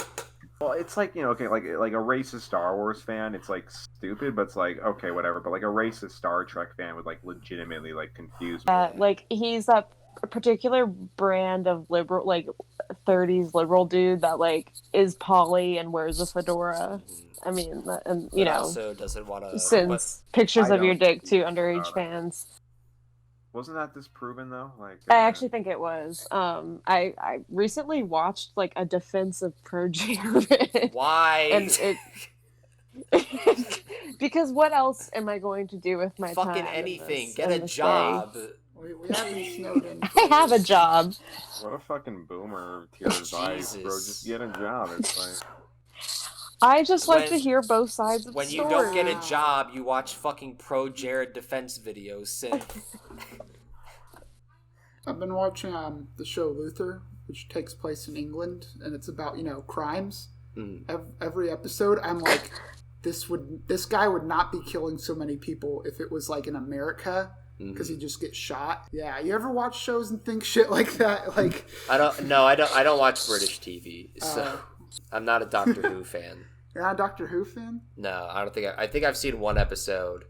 Well, it's like, okay, like a racist Star Wars fan, it's like stupid, but it's like, okay, whatever. But like a racist Star Trek fan would like legitimately like confuse me. Like he's a particular brand of liberal, like 30s liberal dude that like is poly and wears a fedora. I mean, and you know, also doesn't want to sends pictures of your dick to underage fans. Wasn't that disproven though? Like I actually think it was. I recently watched like a defense of ProJared. Why? And it because what else am I going to do with my fucking time? anything. Get a job. We haven't snowed in. I have a job. What a fucking boomer tier advice, bro. Just get a job. It's like I just like to hear both sides of the when story. you don't get a job, you watch fucking ProJared defense videos. Synth. I've been watching the show Luther, which takes place in England, and it's about crimes. Every episode, I'm like, this guy would not be killing so many people if it was like in America. Because he just gets shot. Yeah, you ever watch shows and think shit like that? Like I don't watch British TV, so I'm not a Doctor Who fan. You're not a Doctor Who fan? No, I don't think. I think I've seen one episode,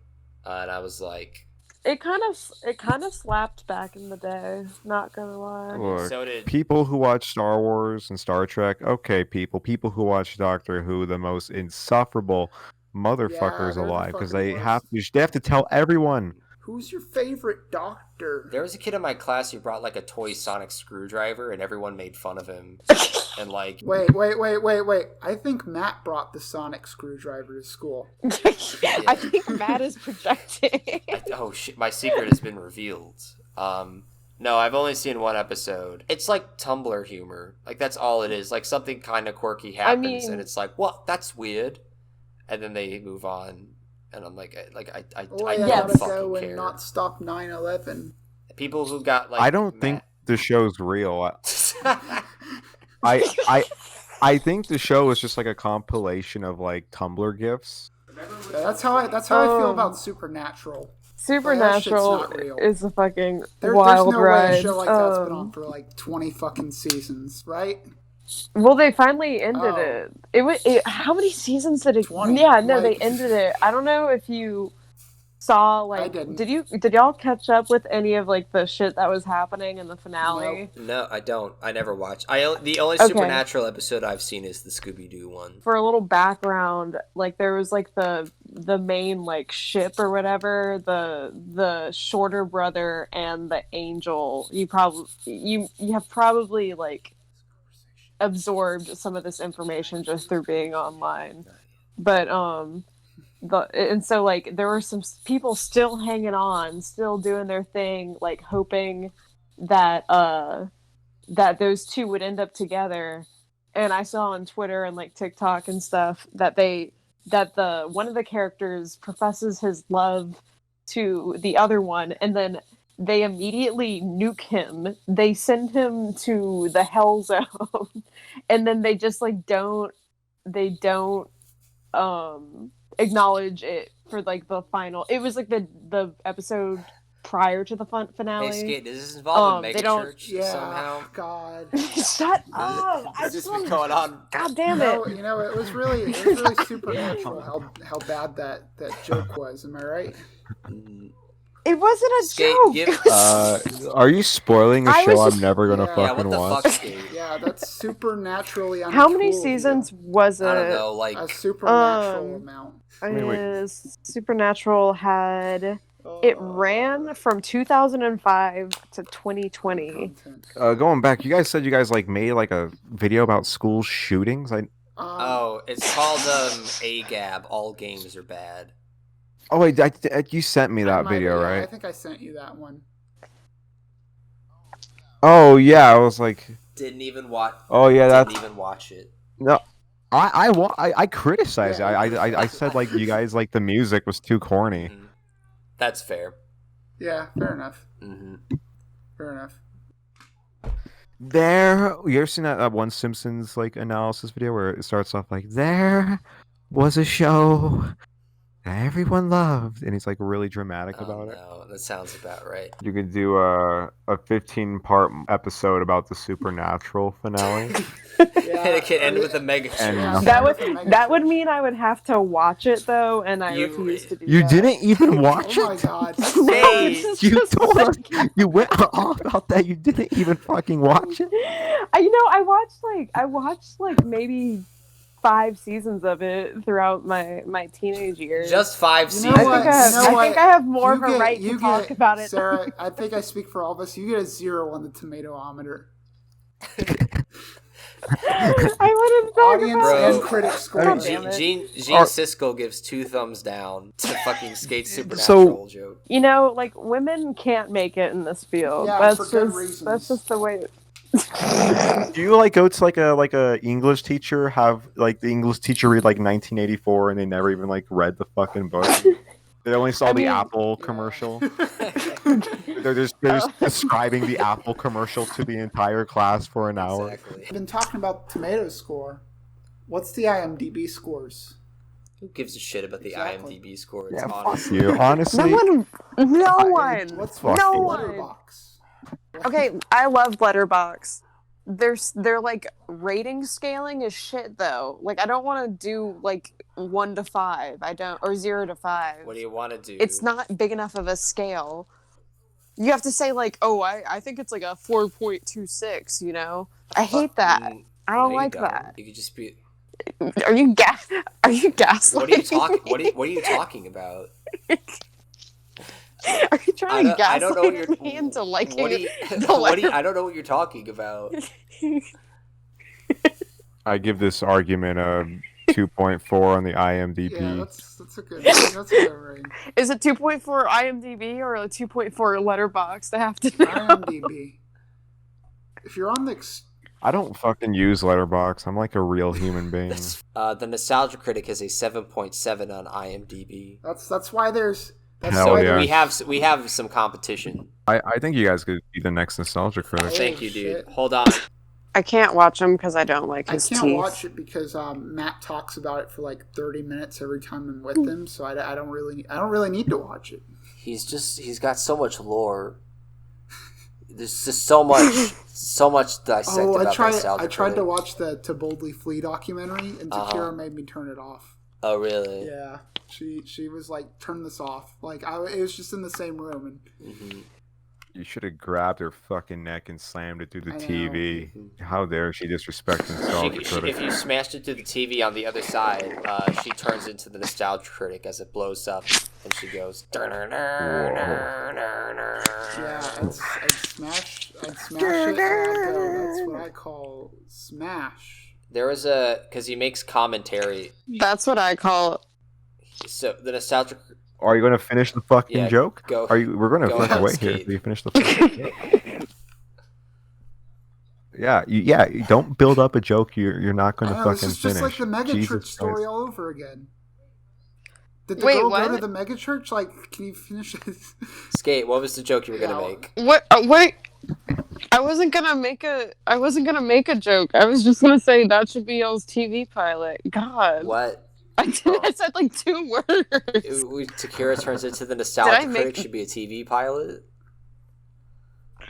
and I was like, it kind of slapped back in the day. Not gonna lie. Look, so did people who watch Star Wars and Star Trek. Okay, people who watch Doctor Who, the most insufferable motherfuckers they're the alive, because fucking they worst. have to tell everyone. Who's your favorite doctor? There was a kid in my class who brought like a toy sonic screwdriver, and everyone made fun of him. And like, Wait. I think Matt brought the sonic screwdriver to school. I think Matt is projecting. oh shit, my secret has been revealed. No, I've only seen one episode. It's like Tumblr humor. Like that's all it is. Like something kind of quirky happens, and it's like, what? That's weird. And then they move on. And I'm like I don't gotta fucking go care. and not stop 9/11. People who got like I don't think the show's real. I think the show is just like a compilation of like Tumblr gifs. Yeah, that's how I feel about Supernatural. Supernatural That shit's not real. is a fucking There's wild no ride. way a show like that's been on for like 20 fucking seasons, right? Well, they finally ended it. How many seasons did it? 20. Yeah, no, Like- they ended it. I don't know if you saw I like. didn't. Did y'all catch up with any of like the shit that was happening in the finale? No, I don't. I never watched. The only Okay. Supernatural episode I've seen is the Scooby-Doo one. For a little background, like there was like the main like ship or whatever, the shorter brother and the angel. You have probably like absorbed some of this information just through being online, but and so like there were some people still hanging on, still doing their thing, like hoping that that those two would end up together. And I saw on Twitter and like TikTok and stuff that the one of the characters professes his love to the other one, and then they immediately nuke him. They send him to the hell zone, and then they just like don't acknowledge it for like the final. It was like the episode prior to the finale. Hey, Skate, does this involve a they don't- megachurch somehow? God. Shut up! I Is just this want going on? God damn it! It was really supernatural how bad that joke was. Am I right? It wasn't a Skate, joke. give- Are you spoiling a I show was I'm never gonna Yeah, Yeah, fucking what the watch? fuck, Skate? Yeah, that's supernaturally uncool. How many seasons was it? I don't know, like A supernatural amount. Wait. Supernatural had it ran from 2005 to 2020. Content. Going back, you guys said you guys like made like a video about school shootings. it's called AGAB. All games are bad. Oh wait, you sent me that video, I right? think I sent you that one. Oh yeah, I was like, Didn't even watch. oh yeah, Didn't that's even watch it. no. I criticized it. Yeah. I said like you guys like the music was too corny. Mhm. That's fair. Yeah, fair enough. Mm-hmm. Fair enough. You ever seen that one Simpsons like analysis video where it starts off like there was a show everyone loved, and he's like really dramatic about it. No, that sounds about right. You could do a 15-part episode about the Supernatural finale. And it can end with a Megachurch. And That would mean I would have to watch it though, and I refuse to do you that. didn't even watch Oh my it? god. Hey, You told us you went all about that. You didn't even fucking watch it. I watched like maybe 5 seasons of it throughout my teenage years. Just 5 You seasons. know what? I You know what? think I have more You of a right to talk about it. Sarah, I think I speak for all of us. You get a 0 on the tomatometer. I wouldn't talk Audience about and it. critic God scores. damn it. Gene Siskel gives 2 thumbs down to fucking Skate Supernatural joke. Like women can't make it in this field. Yeah, for good reasons. That's just the way. Do you like go to like a English teacher, have like the English teacher read like 1984 and they never even like read the fucking book? They only saw the Apple commercial. They're just describing the Apple commercial to the entire class for an hour. Exactly. I've been talking about tomato score. What's the IMDb scores? Who gives a shit about the Exactly. IMDb scores? Yeah, fuck Honestly. you. Honestly, No one. What's Fuck no you. one. Letterboxd? Okay, I love Letterboxd. They're like rating scaling is shit though. Like I don't want to do like 1 to 5. I don't, or 0 to 5. What do you want to do? It's not big enough of a scale. You have to say like, oh, I think it's like a 4.26. You know, I hate that. I don't like that. You could just be. Are you gaslighting? What are you talking? What are you talking about? Are you trying to I don't know what gaslight you're. me into liking What do you? the I don't know what you're talking about. I give this argument a 2.4 on the IMDb. Yeah, that's a good rating. Is it 2.4 IMDb or a 2.4 Letterboxd? I have to know. IMDb. If you're on the I don't fucking use Letterboxd. I'm like a real human being. The Nostalgia Critic has a 7.7 on IMDb. that's why there's Hell yeah. We have some competition. I think you guys could be the next Nostalgia Critic. Thank you, dude. shit. Hold on. I can't watch him because I don't like I his can't teeth. watch it because Matt talks about it for like 30 minutes every time I'm with him, so I don't really need to watch it. He's got so much lore. There's just so much dissect about Nostalgia I tried to Critic. watch the To Boldly Flee documentary, and Shapiro made me turn it off. Oh, really? Yeah, she was like, turn this off. Like it was just in the same room, and Mm-hmm. You should have grabbed her fucking neck and slammed it through the I know. TV. How dare she disrespect Nostalgia Critic? If you smashed it through the TV on the other side, she turns into the Nostalgia Critic as it blows up, and she goes. yeah, I'd smash it, and I'd go. That's what I call smash. There was because he makes commentary. That's what I call it. So the Nostalgia. Are you going to finish the fucking Yeah, joke? go- We're going to go fucking ahead, wait here Skate. until you finish the fucking you don't build up a joke you're not going to I know, fucking this is just finish. like the Megachurch Jesus story Christ. all over again. Did the Wait, girl what? go to the Megachurch? Like, can you finish it? Skate. What was the joke you were gonna make? What? Wait. I wasn't gonna make a joke. I was just gonna say that should be y'all's TV pilot. God. What? I said like 2 words. Takira turns into the Nostalgia Did I make- Critic should be a TV pilot.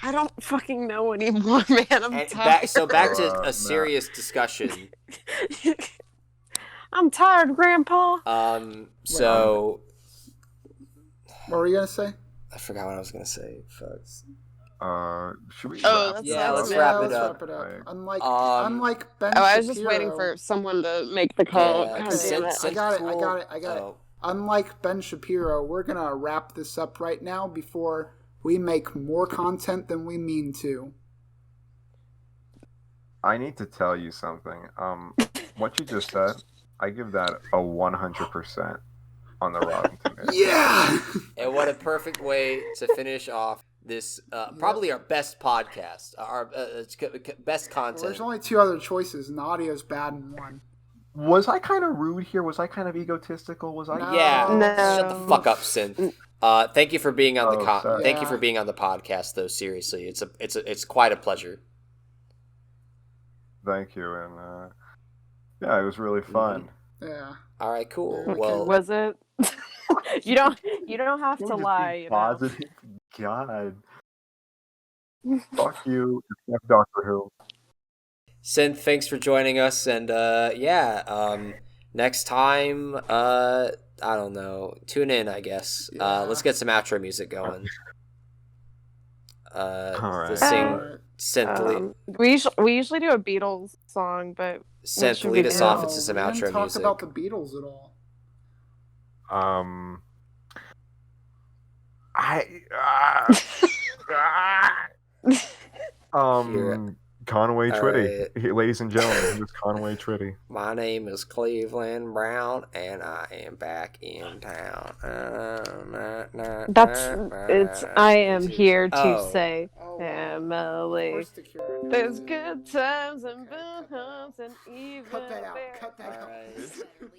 I don't fucking know anymore, man. I'm And tired. back to a serious discussion. I'm tired, Grandpa. So What were you gonna say? I forgot what I was gonna say. Fuck. Should we? Oh, wrap that's it Yeah, up? let's Yeah, wrap it let's up. wrap it up. Right. Unlike Ben Oh, I was just Shapiro- waiting for someone to make the call. Yeah, God Synth- damn it. I got it. Oh. Unlike Ben Shapiro, we're gonna wrap this up right now before we make more content than we mean to. I need to tell you something. What you just said, I give that a 100% on the Rotten Tomatoes. Yeah. And what a perfect way to finish off this, probably our best podcast, our best Well, content. there's only 2 other choices, and the audio's bad in one. Was I kind of rude here? Was I kind of egotistical? Was I? No. Yeah, No. shut the fuck up, Synth. Thank you for being on Oh, sorry. thank you Yeah. for being on the podcast, though. Seriously, it's quite a pleasure. Thank you, and yeah, it was really fun. Yeah. All right, cool. Okay. Well, Was it? You don't have to lie. You know? Positive. God. Fuck you. F Doctor Who. Synth, thanks for joining us, and next time, I don't know, tune in, I guess. Let's get some outro music going. All To right. sing Synth. We usually do a Beatles song, but Synth, lead us off into some we didn't outro talk music. about the Beatles at all. Conway All Twitty. right. Ladies and gentlemen, here's Conway Twitty. My name is Cleveland Brown, and I am back in town. I am here to say, Oh, Emily. Of course the Cure. There's good times and bad times and even Cut that out. there Cut that out. All right.